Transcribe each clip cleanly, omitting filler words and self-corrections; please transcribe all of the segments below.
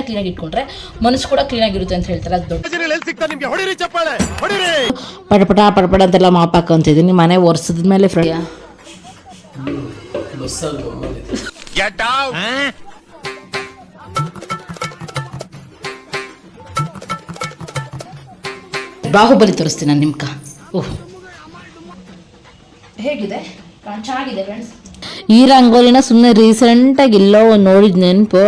ಕ್ಲೀನಾಗಿ ಇಟ್ಕೊಂಡ್ರೆ ಮನಸ್ಸು ಕೂಡ ಕ್ಲೀನಾಗಿರುತ್ತೆ ಅಂತ ಹೇಳ್ತಾರೆ. ಅದು ದೊಡ್ಡ ಪಟಪಟ ಪಟಪಟ ಅಂತೆಲ್ಲ ಮಾಪ್ ಹಾಕೊಂತಿದ್ದೀನಿ. ಮನೆ ಒರೆಸಿದ್ಮೇಲೆ ಬಾಹುಬಲಿ ತೋರಿಸ್ತೀನಿ ನಾನು ನಿಮ್ಗೆ. ಓಹ್ ಹೇಗಿದೆ, ಚೆನ್ನಾಗಿದೆ ಫ್ರೆಂಡ್ಸ್. ಈ ರಂಗೋಲಿನ ಸುಮ್ಮನೆ ರೀಸೆಂಟಾಗಿ ಎಲ್ಲೋ ನೋಡಿದ ನೆನಪು.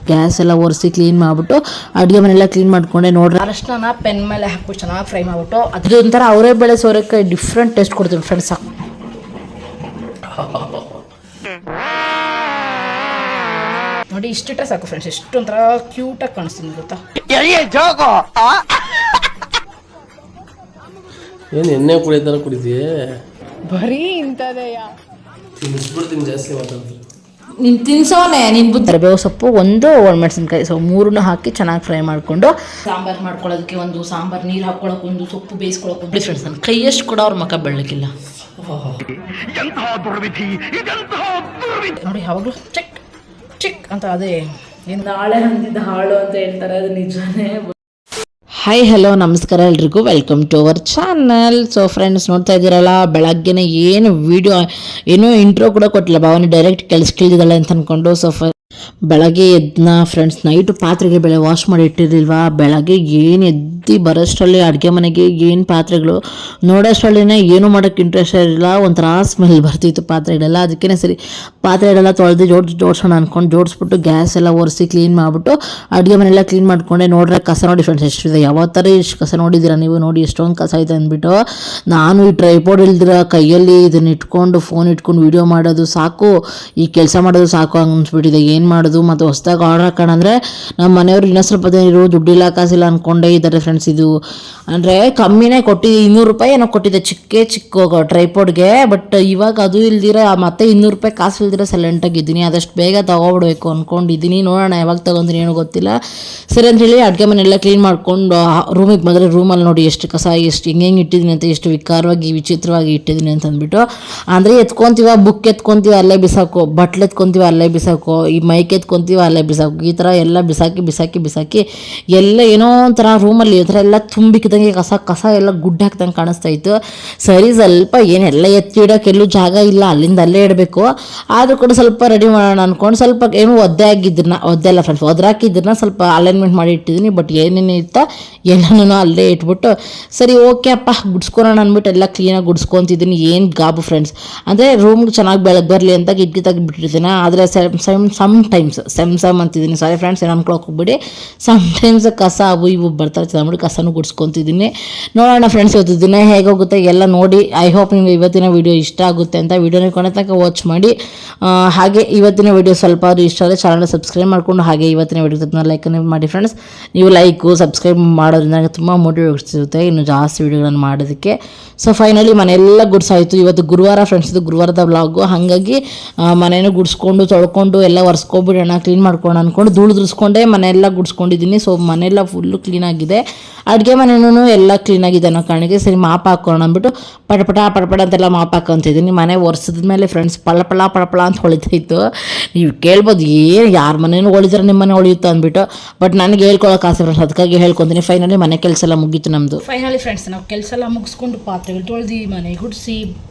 ಗ್ಯಾಸ್ ಎಲ್ಲ ಒರೆಸಿ ಕ್ಲೀನ್ ಮಾಡಿಬಿಟ್ಟು ಅಡುಗೆ ಮನೆಲ್ಲ ಕ್ಲೀನ್ ಮಾಡ್ಕೊಂಡೆ ನೋಡ್ರಿ. ಅರಶಿನ ಪೆನ್ ಮೇಲೆ ಹಾಕ್ಬಿಟ್ಟು ಚೆನ್ನಾಗಿ ಫ್ರೈ ಮಾಡಿಬಿಟ್ಟು ಅದೊಂಥರ ಅವರೇ ಬೇಳೆ ಸೋರೆಕಾಯಿ ಡಿಫ್ರೆಂಟ್ ಟೇಸ್ಟ್ ಕೊಡ್ತೀವಿ ಫ್ರೆಂಡ್ಸ್. ನೋಡಿ ಇಷ್ಟಿಟ್ರೆ ಸಾಕು ಫ್ರೆಂಡ್ಸ್, ಎಷ್ಟೊಂಥರ ಕ್ಯೂಟಾಗಿ ಕಾಣಿಸ್ತೀನಿ ಗೊತ್ತಾ. ಏನು ಎಣ್ಣೆ ಕುಡಿಯೋತರ ಕುಡಿದೀಯ? ಬರೀ ಇಂಥದೆಯಾ? ತಿನ್ನಿಸ್ಬಿಡ್ತೀನಿ, ಜಾಸ್ತಿ ಮಾತಾಡ್ತೀನಿ. ನೀನು ತಿನ್ಸೋನೆ ನಿನ್ ಬುದ್ಧಿ. ಕರಿಬೇವು ಸೊಪ್ಪು, ಒಂದು ಒಣಮೆಣಸಿನ್ಕಾಯಿ, ಸೊ ಮೂರನ್ನು ಹಾಕಿ ಚೆನ್ನಾಗಿ ಫ್ರೈ ಮಾಡಿಕೊಂಡು ಸಾಂಬಾರು ಮಾಡ್ಕೊಳ್ಳೋದಕ್ಕೆ ಒಂದು, ಸಾಂಬಾರು ನೀರು ಹಾಕ್ಕೊಳ್ಳೋಕೆ ಒಂದು, ಸೊಪ್ಪು ಬೇಯಿಸ್ಕೊಳ್ಳೋಕೆ ಒಂದು. ಫ್ರೆಂಡ್ಸ್ ನನ್ನ ಕೈಯಷ್ಟು ಕೂಡ ಅವ್ರ ಮಕ್ಕ ಬೆಳ್ಳಕ್ಕಿಲ್ಲ ನೋಡಿ. ಯಾವಾಗಲೂ ಚಿಕ್ ಚಿಕ್ ಅಂತ ಅದೇ ಏನು ನಾಳೆ ಅಂದಿದ್ದ ಹಾಳು ಅಂತ ಹೇಳ್ತಾರೆ, ಅದು ನಿಜಾನೇ. ಹಾಯ್ ಹಲೋ ನಮಸ್ಕಾರ ಎಲ್ರಿಗೂ, welcome to our channel. So friends ನೋಡ್ತಾ ಇದ್ದೀರಲ್ಲ, ಬೆಳಗ್ಗೆನೇ ಏನು ವಿಡಿಯೋ ಏನೋ ಇಂಟ್ರೋ ಕೂಡ ಕೊಟ್ಟಿಲ್ಲ, ಭಾವನೆ ಡೈರೆಕ್ಟ್ ಕೆಲ್ಸಕ್ಕಿಳಿದಿದ್ದಾಳೆ ಅಂತ ಅಂದ್ಕೊಂಡು. ಸೊ ಬೆಳಗ್ಗೆ ಎದ್ದನ ಫ್ರೆಂಡ್ಸ್, ನೈಟು ಪಾತ್ರೆಗೆ ಬೆಳೆ ವಾಶ್ ಮಾಡಿ ಇಟ್ಟಿರಲಿಲ್ವಾ, ಬೆಳಗ್ಗೆ ಏನು ಎದ್ದು ಬರೋಷ್ಟರಲ್ಲಿ ಅಡುಗೆ ಮನೆಗೆ ಏನು ಪಾತ್ರೆಗಳು ನೋಡೋಷ್ಟರಲ್ಲಿನೇ ಏನೂ ಮಾಡೋಕ್ಕೆ ಇಂಟ್ರೆಸ್ಟ್ ಇರಲಿಲ್ಲ, ಒಂಥರ ಸ್ಮೆಲ್ ಬರ್ತಿತ್ತು ಪಾತ್ರೆಗಳೆಲ್ಲ. ಅದಕ್ಕೇ ಸರಿ ಪಾತ್ರೆಗಳೆಲ್ಲ ತೊಳೆದು ಜೋಡಿಸೋಣ ಅಂದ್ಕೊಂಡು ಜೋಡಿಸ್ಬಿಟ್ಟು ಗ್ಯಾಸ್ ಎಲ್ಲ ಒರೆಸಿ ಕ್ಲೀನ್ ಮಾಡಿಬಿಟ್ಟು ಅಡುಗೆ ಮನೆಯೆಲ್ಲ ಕ್ಲೀನ್ ಮಾಡ್ಕೊಂಡೆ. ನೋಡ್ರೆ ಕಸ ನೋಡಿ ಫ್ರೆಂಡ್ಸ್ ಎಷ್ಟಿದೆ, ಯಾವ ಥರ ಇಷ್ಟು ಕಸ ನೋಡಿದ್ದೀರಾ ನೀವು? ನೋಡಿ ಎಷ್ಟೊಂದು ಕಸ ಇದೆ ಅಂದ್ಬಿಟ್ಟು ನಾನು ಈ ಟ್ರೈಪೋಡ್ ಇಲ್ದಿರ ಕೈಯಲ್ಲಿ ಇದನ್ನ ಇಟ್ಕೊಂಡು ಫೋನ್ ಇಟ್ಕೊಂಡು ವೀಡಿಯೋ ಮಾಡೋದು ಸಾಕು, ಈ ಕೆಲಸ ಮಾಡೋದು ಸಾಕು ಅನ್ಸ್ಬಿಟ್ಟಿದೆ. ಏನು ಮಾಡೋದು, ಮತ್ತು ಹೊಸದಾಗಿ ಆರ್ಡರ್ ಹಾಕೋಣ ಅಂದರೆ ನಮ್ಮ ಮನೆಯವರು ಇನ್ನೂ ಸ್ವಲ್ಪ ದಿನ ದುಡ್ಡಿಲ್ಲ ಕಾಸಿಲ್ಲ ಅಂದ್ಕೊಂಡೇ ಇದ್ದಾರೆ ಫ್ರೆಂಡ್ಸ್. ಇದು ಅಂದರೆ ಕಮ್ಮಿನೇ ಕೊಟ್ಟಿದ್ದೆ, 200 ರೂಪಾಯಿ ಏನೋ ಕೊಟ್ಟಿದ್ದೆ ಚಿಕ್ಕ ಟ್ರೈಪೋಡ್ಗೆ. ಬಟ್ ಇವಾಗ ಅದು ಇಲ್ದಿರ ಮತ್ತೆ 200 ರೂಪಾಯಿ ಕಾಸು ಇಲ್ದಿರ ಸೈಲೆಂಟಾಗಿದ್ದೀನಿ. ಆದಷ್ಟು ಬೇಗ ತೊಗೊಬಿಡ್ಬೇಕು ಅಂದ್ಕೊಂಡಿದ್ದೀನಿ. ನೋಡೋಣ ಯಾವಾಗ ತೊಗೊಂತೀನಿ ಏನೋ ಗೊತ್ತಿಲ್ಲ. ಸರಿ ಅಂಥೇಳಿ ಅಡುಗೆ ಮನೆಯೆಲ್ಲ ಕ್ಲೀನ್ ಮಾಡ್ಕೊಂಡು ರೂಮಿಗೆ ಬಂದರೆ ರೂಮಲ್ಲಿ ನೋಡಿ ಎಷ್ಟು ಕಸ, ಎಷ್ಟು ಹೆಂಗೆ ಇಟ್ಟಿದ್ದೀನಿ ಅಂತ, ಎಷ್ಟು ವಿಕಾರವಾಗಿ ವಿಚಿತ್ರವಾಗಿ ಇಟ್ಟಿದ್ದೀನಿ ಅಂತ ಅಂದ್ಬಿಟ್ಟು. ಅಂದರೆ ಎತ್ಕೊತೀವ, ಬುಕ್ ಎತ್ಕೊತೀವ ಅಲ್ಲೇ ಬಿಸಾಕೋ, ಬಟ್ಲು ಎತ್ಕೊತೀವ ಅಲ್ಲೇ ಬಿಸಾಕೋ, ಈ ಮೈಕ್ ಎತ್ಕೊತೀವ ಅಲ್ಲೇ ಬಿಸಾಕು, ಈ ಥರ ಎಲ್ಲ ಬಿಸಾಕಿ ಎಲ್ಲ ಏನೋ ಒಂಥರ ರೂಮಲ್ಲಿ ಈ ಥರ ಎಲ್ಲ ತುಂಬಿಕ್ಕಿದಂಗೆ ಕಸ ಎಲ್ಲ ಗುಡ್ಡ ಹಾಕ್ದಂಗೆ ಕಾಣಿಸ್ತಾ ಇತ್ತು. ಸರಿ ಸ್ವಲ್ಪ ಏನೆಲ್ಲ ಎತ್ತಿ ಇಡೋಕೆ ಎಲ್ಲೂ ಜಾಗ ಇಲ್ಲ, ಅಲ್ಲಿಂದ ಅಲ್ಲೇ ಇಡಬೇಕು. ಆದರೂ ಕೂಡ ಸ್ವಲ್ಪ ರೆಡಿ ಮಾಡೋಣ ಅಂದ್ಕೊಂಡು ಸ್ವಲ್ಪ ಏನು ಒದ್ದೆ ಅಲ್ಲ ಫ್ರೆಂಡ್ಸ್, ಒದ್ರಾಕಿದ್ದನ್ನ ಸ್ವಲ್ಪ ಅಲೈನ್ಮೆಂಟ್ ಮಾಡಿ ಇಟ್ಟಿದ್ದೀನಿ. ಬಟ್ ಏನೇನು ಇತ್ತ ಎಲ್ಲನೂ ಅಲ್ಲೇ ಇಟ್ಬಿಟ್ಟು ಸರಿ ಓಕೆ ಅಪ್ಪ ಗುಡ್ಸ್ಕೊಳೋಣ ಅಂದ್ಬಿಟ್ಟು ಎಲ್ಲ ಕ್ಲೀನಾಗಿ ಗುಡ್ಸ್ಕೊತಿದ್ದೀನಿ. ಏನು ಗಾಬು ಫ್ರೆಂಡ್ಸ್, ಅಂದರೆ ರೂಮ್ಗೆ ಚೆನ್ನಾಗಿ ಬೆಳಗ್ಗೆ ಬರಲಿ ಅಂತ ಗಿಟ್ಟಿ ತೆಗಿಬಿಟ್ಟಿರ್ತೀನಿ. ಆದರೆ ಸಮ್ ಅಂತಿದ್ದೀನಿ, ಸಾರಿ ಫ್ರೆಂಡ್ಸ್ ಏನು ಅನ್ಕೊಳಕ್ಕೆ ಹೋಗ್ಬಿಡಿ. ಸಮ್ಟೈಮ್ಸ್ ಕಸ ಅವು ಇವು ಬರ್ತಾರೆ ಅಂದ್ಬಿಟ್ಟು ಕಸನೂ ಗುಡ್ಸ್ಕೊತಿದ್ದೀನಿ. ನೋಡೋಣ ಫ್ರೆಂಡ್ಸ್ ಇವತ್ತು ದಿನ ಹೇಗೋಗುತ್ತೆ ಎಲ್ಲ ನೋಡಿ. ಐ ಹೋಪ್ ನಿಮಗೆ ಇವತ್ತಿನ ವೀಡಿಯೋ ಇಷ್ಟ ಆಗುತ್ತೆ ಅಂತ. ವೀಡಿಯೋನ ಕೊನೆ ತನಕ ವಾಚ್ ಮಾಡಿ. ಹಾಗೆ ಇವತ್ತಿನ ವೀಡಿಯೋ ಸ್ವಲ್ಪ ಆದರೂ ಇಷ್ಟ ಆದರೆ ಚಾನಲ್ನ ಸಬ್ಸ್ಕ್ರೈಬ್ ಮಾಡಿಕೊಂಡು ಹಾಗೆ ಇವತ್ತಿನ ವೀಡಿಯೋ ಲೈಕ್ ಮಾಡಿ ಫ್ರೆಂಡ್ಸ್. ನೀವು ಲೈಕು ಸಬ್ಸ್ಕ್ರೈಬ್ ಮಾಡೋದ್ರಿಂದ ನನಗೆ ತುಂಬ ಮೋಟಿವೇಟ್ ಸಿಗುತ್ತೆ ಇನ್ನು ಜಾಸ್ತಿ ವೀಡಿಯೋಗಳನ್ನು ಮಾಡೋದಕ್ಕೆ. ಸೊ ಫೈನಲಿ ಮನೆಯೆಲ್ಲ ಗುಡ್ಸಾಯಿತು. ಇವತ್ತು ಗುರುವಾರ ಫ್ರೆಂಡ್ಸ್, ಇದು ಗುರುವಾರದ ವ್ಲಾಗು. ಹಾಗಾಗಿ ಮನೇನೂ ಗುಡಿಸ್ಕೊಂಡು ತೊಳ್ಕೊಂಡು ಎಲ್ಲ ಒರೆಸ್ಕೊಬಿಡೋಣ, ಕ್ಲೀನ್ ಮಾಡ್ಕೊಂಡು ಅಂದ್ಕೊಂಡು ಧೂಳಿದ್ರಿಸ್ಕೊಂಡೆ ಮನೆಯೆಲ್ಲ ಗುಡಿಸ್ಕೊಂಡಿದ್ದೀನಿ. ಸೊ ಮನೆಯೆಲ್ಲ ಫುಲ್ಲು ಕ್ಲೀನಾಗಿದೆ, ಅಡುಗೆ ಮನೆಯೂ ಎಲ್ಲ ಕ್ಲೀನಾಗಿದೆ ಅನ್ನೋ ಕಾರಣಕ್ಕೆ ಸರಿ ಮಾಪ್ ಹಾಕೋಣ ಅಂದ್ಬಿಟ್ಟು ಪಟಪಟ ಅಂತೆಲ್ಲ ಮಾಪ್ ಹಾಕೊಂತಿದ್ದೀನಿ. ಮನೆ ಒರೆಸಿದ್ಮೇಲೆ ಫ್ರೆಂಡ್ಸ್ ಪಳಪಳ ಅಂತ ಹೊಳಿತಾಯಿತ್ತು. ನೀವು ಕೇಳ್ಬೋದು ಏನು ಯಾರ ಮನೇನೂ ಹೊಳಿದ್ರೆ ನಿಮ್ಮ ಮನೆ ಹೊಳಿಯುತ್ತೆ ಅಂದ್ಬಿಟ್ಟು. ಬಟ್ ನನಗೆ ಹೇಳ್ಕೊಳಕ್ಕೆ ಆಸೆ ಫ್ರೆಂಡ್ಸ್, ಅದಕ್ಕಾಗಿ ಹೇಳ್ಕೊತೀನಿ. ಫೈನಲಿ ಮನೆ ಕೆಲಸ ಎಲ್ಲ ಮುಗೀತು ನಮ್ಮದು. ಫೈನಲಿ ಫ್ರೆಂಡ್ಸ್ ನಾವು ಕೆಲಸ ಎಲ್ಲ ಮುಗಿಸ್ಕೊಂಡು ಪಾತ್ರೆಗಳು ತೊಳೆದು ಮನೆ ಗುಡಿಸಿ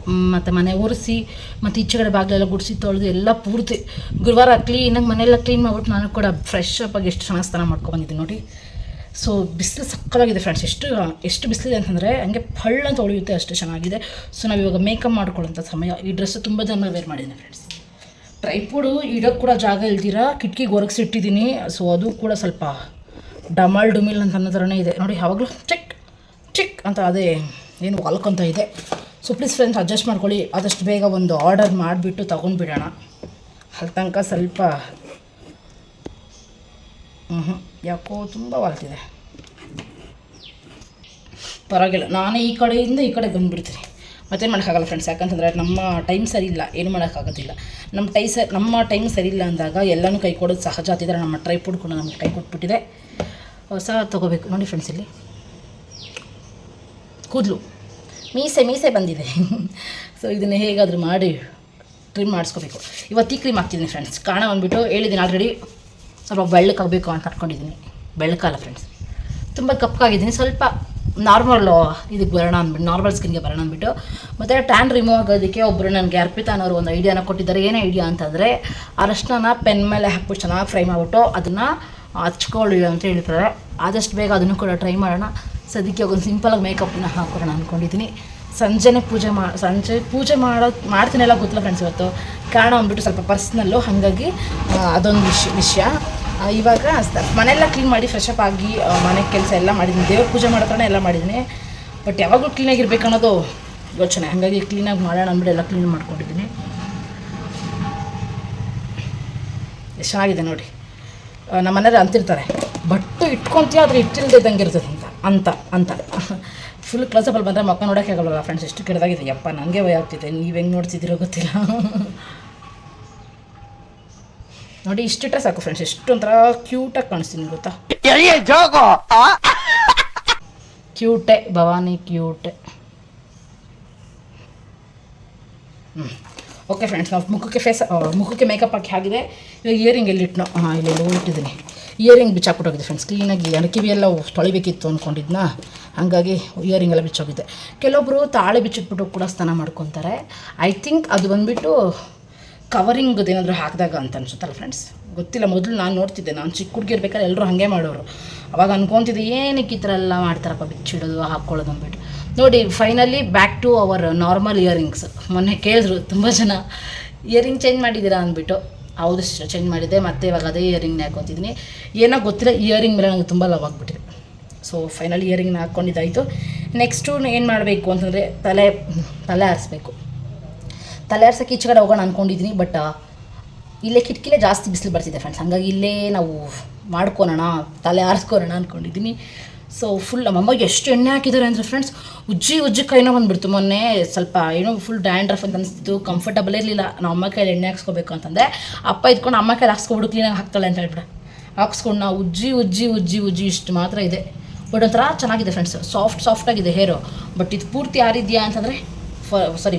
ಮತ್ತು ಮನೆ ಒರೆಸಿ ಮತ್ತು ಈಚೆಗಡೆ ಬಾಗಿಲೆಲ್ಲ ಗುಡಿಸಿ ತೊಳೆದು ಎಲ್ಲ ಪೂರ್ತಿ ಗುರುವಾರ ಕ್ಲೀನಾಗಿ ಮನೆಯೆಲ್ಲ ಕ್ಲೀನ್ ಮಾಡಿಬಿಟ್ಟು ನಾನು ಕೂಡ ಫ್ರೆಶ್ ಅಪ್ ಆಗಿ ಎಷ್ಟು ಚೆನ್ನಾಗಿ ಸ್ನಾನ ಮಾಡ್ಕೊಬಂದಿದ್ದೀನಿ ನೋಡಿ. ಸೊ ಬಿಸಿಲು ಸಕ್ಕತ್ತಾಗಿದೆ ಫ್ರೆಂಡ್ಸ್, ಎಷ್ಟು ಬಿಸಿಲಿದೆ ಅಂತಂದರೆ ಹಂಗೆ ಫಳ್ಳ ಅಂತ ಹೊಳೆಯುತ್ತೆ, ಅಷ್ಟು ಚೆನ್ನಾಗಿದೆ. ಸೊ ನಾವು ಇವಾಗ ಮೇಕಪ್ ಮಾಡ್ಕೊಳ್ಳೋಂಥ ಸಮಯ. ಈ ಡ್ರೆಸ್ ತುಂಬ ಜನ ವೇರ್ ಮಾಡಿದ್ದೀನಿ ಫ್ರೆಂಡ್ಸ್. ಟ್ರೈಪೋಡು ಇಡೋಕ್ಕೆ ಕೂಡ ಜಾಗ ಇಲ್ದಿರ ಕಿಟಕಿಗೆ ಹೊರಗಿಸಿಟ್ಟಿದ್ದೀನಿ. ಸೊ ಅದು ಕೂಡ ಸ್ವಲ್ಪ ಡಮಾಲ್ ಡುಮಿಲ್ ಅಂತ ಅನ್ನೋ ಥರನೇ ಇದೆ ನೋಡಿ. ಯಾವಾಗಲೂ ಚಿಕ್ ಅಂತ ಅದೇ ಏನು ಹೊಲ್ಕೊಂತ ಇದೆ. ಸೊ ಪ್ಲೀಸ್ ಫ್ರೆಂಡ್ಸ್ ಅಡ್ಜಸ್ಟ್ ಮಾಡ್ಕೊಳ್ಳಿ. ಆದಷ್ಟು ಬೇಗ ಒಂದು ಆರ್ಡರ್ ಮಾಡಿಬಿಟ್ಟು ತೊಗೊಂಡ್ಬಿಡೋಣ. ಅಲ್ಲಿ ತನಕ ಸ್ವಲ್ಪ ಯಾಕೋ ತುಂಬ ವಾಲ್ತಿದೆ, ಪರವಾಗಿಲ್ಲ. ನಾನೇ ಈ ಕಡೆಯಿಂದ ಈ ಕಡೆ ಬಂದುಬಿಡ್ತೀನಿ, ಮತ್ತೇನು ಮಾಡೋಕ್ಕಾಗಲ್ಲ ಫ್ರೆಂಡ್ಸ್. ಯಾಕಂತಂದರೆ ನಮ್ಮ ಟೈಮ್ ಸರಿ ಇಲ್ಲ, ಏನು ಮಾಡೋಕ್ಕಾಗೋದಿಲ್ಲ. ನಮ್ಮ ಟೈಮ್ ಸರಿ ಇಲ್ಲ ಅಂದಾಗ ಎಲ್ಲನೂ ಕೈ ಕೊಡೋದು ಸಹಜ. ಆತಿದ್ರೆ ನಮ್ಮ ಟ್ರೈಪೋಡ್ ಕೂಡ ನಮಗೆ ಕೈ ಕೊಟ್ಬಿಟ್ಟಿದೆ. ಹೊಸ ತೊಗೋಬೇಕು ನೋಡಿ ಫ್ರೆಂಡ್ಸ್. ಇಲ್ಲಿ ಕೂದಲು ಮೀಸೆ ಬಂದಿದೆ. ಸೊ ಇದನ್ನು ಹೇಗಾದರೂ ಮಾಡಿ ಟ್ರಿಮ್ ಮಾಡಿಸ್ಕೋಬೇಕು. ಇವತ್ತು ಈ ಕ್ರೀಮ್ ಹಾಕ್ತಿದ್ದೀನಿ ಫ್ರೆಂಡ್ಸ್. ಕಾರಣ ಬಂದುಬಿಟ್ಟು ಹೇಳಿದ್ದೀನಿ ಆಲ್ರೆಡಿ, ಸ್ವಲ್ಪ ಬೆಳ್ಳಕ್ಕಾಗಬೇಕು ಅಂತ ಅನ್ಕೊಂಡಿದ್ದೀನಿ. ಬೆಳ್ಳಕ್ಕಲ್ಲ ಫ್ರೆಂಡ್ಸ್, ತುಂಬ ಕಪ್ಪಾಗಿದ್ದೀನಿ. ಸ್ವಲ್ಪ ನಾರ್ಮಲ್ ಇದಕ್ಕೆ ಬರೋಣ ಅಂದ್ಬಿಟ್ಟು, ನಾರ್ಮಲ್ ಸ್ಕಿನ್ಗೆ ಬರೋಣ ಅಂದ್ಬಿಟ್ಟು. ಮತ್ತು ಟ್ಯಾನ್ ರಿಮೂವ್ ಆಗೋದಕ್ಕೆ ಒಬ್ಬರು ನನಗೆ ಅರ್ಪಿತಾ ಅನ್ನೋರು ಒಂದು ಐಡಿಯಾನ ಕೊಟ್ಟಿದ್ದಾರೆ. ಏನೇ ಐಡಿಯಾ ಅಂತಂದರೆ, ಅರಶಿನ ಪೆನ್ ಮೇಲೆ ಹಾಕ್ಬಿಟ್ಟು ಚೆನ್ನಾಗಿ ಫ್ರೈ ಮಾಡಿಬಿಟ್ಟು ಅದನ್ನು ಹಚ್ಕೊಳ್ಳಿ ಅಂತ ಹೇಳ್ತಾರೆ. ಆದಷ್ಟು ಬೇಗ ಅದನ್ನು ಕೂಡ ಟ್ರೈ ಮಾಡೋಣ. ಸದ್ಯಕ್ಕೆ ಒಂದು ಸಿಂಪಲಾಗಿ ಮೇಕಪ್ನ ಹಾಕೋಣ ಅಂದ್ಕೊಂಡಿದ್ದೀನಿ. ಸಂಜೆ ಪೂಜೆ ಮಾಡ್ತೀನೆಲ್ಲ ಗೊತ್ತಿಲ್ಲ ಫ್ರೆಂಡ್ಸ್ ಇವತ್ತು. ಕಾರಣ ಅಂದ್ಬಿಟ್ಟು ಸ್ವಲ್ಪ ಪರ್ಸ್ನಲ್ಲು, ಹಾಗಾಗಿ ಅದೊಂದು ವಿಷಯ. ಇವಾಗ ಮನೆಯೆಲ್ಲ ಕ್ಲೀನ್ ಮಾಡಿ ಫ್ರೆಶ್ ಅಪ್ ಆಗಿ ಮನೆ ಕೆಲಸ ಎಲ್ಲ ಮಾಡಿದ್ದೀನಿ. ದೇವ್ರ ಪೂಜೆ ಮಾಡೋಣ ಎಲ್ಲ ಮಾಡಿದ್ದೀನಿ. ಬಟ್ ಯಾವಾಗಲೂ ಕ್ಲೀನಾಗಿರ್ಬೇಕು ಅನ್ನೋದು ಯೋಚನೆ, ಹಾಗಾಗಿ ಕ್ಲೀನಾಗಿ ಮಾಡೋಣ ಅಂದ್ಬಿಟ್ಟು ಎಲ್ಲ ಕ್ಲೀನ್ ಮಾಡ್ಕೊಂಡಿದ್ದೀನಿ. ಎಷ್ಟು ಚೆನ್ನಾಗಿದೆ ನೋಡಿ. ನಮ್ಮ ಮನೆಯವ್ರು ಅಂತಿರ್ತಾರೆ, ಬಟ್ಟು ಇಟ್ಕೊತೀಯ ಆದರೆ ಇಟ್ಟಿಲ್ಲದೆ ಇದ್ದಂಗೆ ಇರ್ತದೆ ಅಂತ ಫುಲ್ ಕ್ಲೋಸಪ್ಪಲ್ಲಿ ಬಂದರೆ ಮಕ್ಕ ನೋಡೋಕ್ಕೆ ಆಗೋಲ್ಲ ಫ್ರೆಂಡ್ಸ್. ಎಷ್ಟು ಕೆಟ್ಟದಾಗಿದೆ ಯಪ್ಪ, ನನಗೆ ಭಯ ಆಗ್ತಿದೆ. ನೀವು ಹೆಂಗೆ ನೋಡ್ತಿದ್ದೀರೋ ಗೊತ್ತಿಲ್ಲ. ನೋಡಿ ಇಷ್ಟಿಟ್ರೆ ಸಾಕು ಫ್ರೆಂಡ್ಸ್. ಎಷ್ಟು ಒಂಥರ ಕ್ಯೂಟಾಗಿ ಕಾಣಿಸ್ತೀನಿ ಗೊತ್ತಾ. ಕ್ಯೂಟೆ ಭವಾನಿ, ಕ್ಯೂಟೆ. ಓಕೆ ಫ್ರೆಂಡ್ಸ್, ನಾವು ಮುಖಕ್ಕೆ ಮೇಕಪ್ ಹಾಕಿ ಆಗಿದೆ. ಇವಾಗ ಇಯರಿಂಗ್ ಎಲ್ಲಿಟ್ನೋ, ಇಲ್ಲಿ ಇಟ್ಟಿದ್ದೀನಿ. ಇಯರಿಂಗ್ ಬಿಚ್ಚಾಕ್ಬಿಟ್ಟೋಗಿದೆ ಫ್ರೆಂಡ್ಸ್. ಕ್ಲೀನಾಗಿ ಕಿವಿ ಎಲ್ಲ ತೊಳಿಬೇಕಿತ್ತು ಅಂದ್ಕೊಂಡಿದ್ನ, ಹಾಗಾಗಿ ಇಯರಿಂಗ್ ಎಲ್ಲ ಬಿಚ್ಚೋಗಿದೆ. ಕೆಲವೊಬ್ಬರು ತಾಳೆ ಬಿಚ್ಚಿಟ್ಬಿಟ್ಟು ಕೂಡ ಸ್ನಾನ ಮಾಡ್ಕೊತಾರೆ. ಐ ಥಿಂಕ್ ಅದು ಬಂದುಬಿಟ್ಟು ಕವರಿಂಗ್ ಏನಾದರೂ ಹಾಕಿದಾಗ ಅಂತ ಅನ್ಸುತ್ತಲ್ಲ ಫ್ರೆಂಡ್ಸ್, ಗೊತ್ತಿಲ್ಲ. ಮೊದಲು ನಾನು ನೋಡ್ತಿದ್ದೆ, ನಾನು ಚಿಕ್ಕ ಹುಡುಗಿ ಇರ್ಬೇಕಾದ್ರೆ ಎಲ್ಲರೂ ಹಾಗೆ ಮಾಡೋರು. ಅವಾಗ ಅನ್ಕೊತಿದ್ದೆ ಏನಕ್ಕೆ ಈ ಥರ ಎಲ್ಲ ಮಾಡ್ತಾರಪ್ಪ, ಬಿಚ್ಚಿಡೋದು ಹಾಕ್ಕೊಳ್ಳೋದು ಅಂದ್ಬಿಟ್ಟು. ನೋಡಿ finally back to our normal earrings. ಮೊನ್ನೆ ಕೇಳಿದ್ರು ತುಂಬ ಜನ, ಇಯರಿಂಗ್ ಚೇಂಜ್ ಮಾಡಿದ್ದೀರಾ ಅಂದ್ಬಿಟ್ಟು. ಹೌದು, ಚೇಂಜ್ ಮಾಡಿದ್ದೆ. ಮತ್ತು ಇವಾಗ ಅದೇ ಇಯರಿಂಗ್ನ ಹಾಕ್ಕೊತಿದ್ದೀನಿ. ಏನೋ ಗೊತ್ತಿಲ್ಲ, ಇಯರಿಂಗ್ ಮೇಲೆ ನನಗೆ ತುಂಬ ಲವ್ ಆಗಿಬಿಟ್ಟಿದೆ. ಸೊ ಫೈನಲಿ ಇಯರಿಂಗ್ನ ಹಾಕ್ಕೊಂಡಿದ್ದಾಯಿತು. ನೆಕ್ಸ್ಟು ಏನು ಮಾಡಬೇಕು ಅಂತಂದರೆ ತಲೆ ಆರಿಸ್ಬೇಕು. ತಲೆ ಆರ್ಸೋಕ್ಕೆ ಈಚೆ ಕಡೆ ಹೋಗೋಣ ಅಂದ್ಕೊಂಡಿದ್ದೀನಿ. ಬಟ್ ಇಲ್ಲೇ ಕಿಟಕಿಲೇ ಜಾಸ್ತಿ ಬಿಸಿಲು ಬರ್ತಿದೆ ಫ್ರೆಂಡ್ಸ್, ಹಾಗಾಗಿ ಇಲ್ಲೇ ನಾವು ಮಾಡ್ಕೊಳೋಣ, ತಲೆ ಆರಿಸ್ಕೊಳೋಣ ಅಂದ್ಕೊಂಡಿದ್ದೀನಿ. ಸೊ ಫುಲ್ ನಮ್ಮಮ್ಮ ಎಷ್ಟು ಎಣ್ಣೆ ಹಾಕಿದ್ದಾರೆ ಅಂದರೆ ಫ್ರೆಂಡ್ಸ್, ಉಜ್ಜಿ ಕೈನೋ ಬಂದುಬಿಡ್ತು. ಮೊನ್ನೆ ಸ್ವಲ್ಪ ಏನೋ ಫುಲ್ ಡ್ಯಾಂಡ್ರಫ್ ಅಂತ ಅನಿಸ್ತಿತ್ತು, ಕಂಫರ್ಟಬಲ್ ಇರಲಿಲ್ಲ. ನಾವು ಅಮ್ಮ ಕೈಯಲ್ಲಿ ಎಣ್ಣೆ ಹಾಕ್ಸ್ಕೋಬೇಕು ಅಂತಂದೆ. ಅಪ್ಪ ಇದ್ಕೊಂಡು ಅಮ್ಮ ಕೈಲಿ ಹಾಕ್ಸ್ಕೊಬಿಡು, ಕ್ಲೀನಾಗಿ ಹಾಕ್ತಾಳೆ ಅಂತ ಹೇಳ್ಬಿಡ ಹಾಕ್ಸ್ಕೊಂಡು ನಾವು ಉಜ್ಜಿ ಇಷ್ಟು ಮಾತ್ರ ಇದೆ. ಬಟ್ ಒಂಥರ ಚೆನ್ನಾಗಿದೆ ಫ್ರೆಂಡ್ಸ್, ಸಾಫ್ಟಾಗಿದೆ ಹೇರು. ಬಟ್ ಇದು ಪೂರ್ತಿ ಆರಿದೆಯಾ ಅಂತಂದರೆ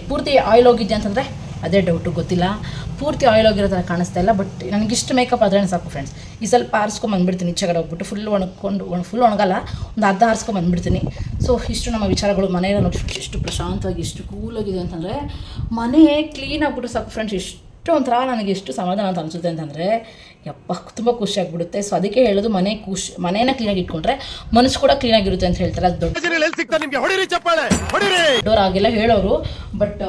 ಪೂರ್ತಿ ಆಯಿಲ್ ಹೋಗಿದ್ಯಾ ಅಂತಂದರೆ ಅದೇ ಡೌಟು, ಗೊತ್ತಿಲ್ಲ. ಪೂರ್ತಿ ಆಯಿಲ್ ಹೋಗಿರೋ ಥರ ಕಾಣಿಸ್ತಾ ಇಲ್ಲ. ಬಟ್ ನನಗಿಷ್ಟು ಮೇಕಪ್ ಆದ್ರೆ ಸಾಕು ಫ್ರೆಂಡ್ಸ್. ಈ ಸ್ವಲ್ಪ ಆರಿಸ್ಕೊಂಬಂದ್ಬಿಡ್ತೀನಿ ಈಚೆಗಡೆ ಹೋಗ್ಬಿಟ್ಟು. ಫುಲ್ ಒಣಗಲ್ಲ, ಒಂದು ಅರ್ಧ ಆರಿಸ್ಕೊಂಬಂದ್ಬಿಡ್ತೀನಿ. ಸೊ ಇಷ್ಟು ನಮ್ಮ ವಿಚಾರಗಳು. ಮನೆಯಲ್ಲ ನೋಡಿ ಎಷ್ಟು ಪ್ರಶಾಂತವಾಗಿ, ಎಷ್ಟು ಕೂಲಾಗಿದೆ ಅಂತಂದರೆ, ಮನೆ ಕ್ಲೀನ್ ಆಗಿಬಿಟ್ಟು ಸಾಕು ಫ್ರೆಂಡ್ಸ್. ಎಷ್ಟು ಒಂಥರ ನನಗೆ ಎಷ್ಟು ಸಮಾಧಾನ ಅಂತ ಅನಿಸುತ್ತೆ ಅಂತಂದರೆ, ಯಪ್ಪ ತುಂಬ ಖುಷಿ ಆಗಿಬಿಡುತ್ತೆ. ಸೊ ಅದಕ್ಕೆ ಹೇಳೋದು, ಮನೇನ ಕ್ಲೀನಾಗಿ ಇಟ್ಕೊಂಡ್ರೆ ಮನಸ್ಸು ಕೂಡ ಕ್ಲೀನಾಗಿರುತ್ತೆ ಅಂತ ಹೇಳ್ತಾರೆ. ಅದು ದೊಡ್ಡವರಾಗೆಲ್ಲ ಹೇಳೋರು. ಬಟ್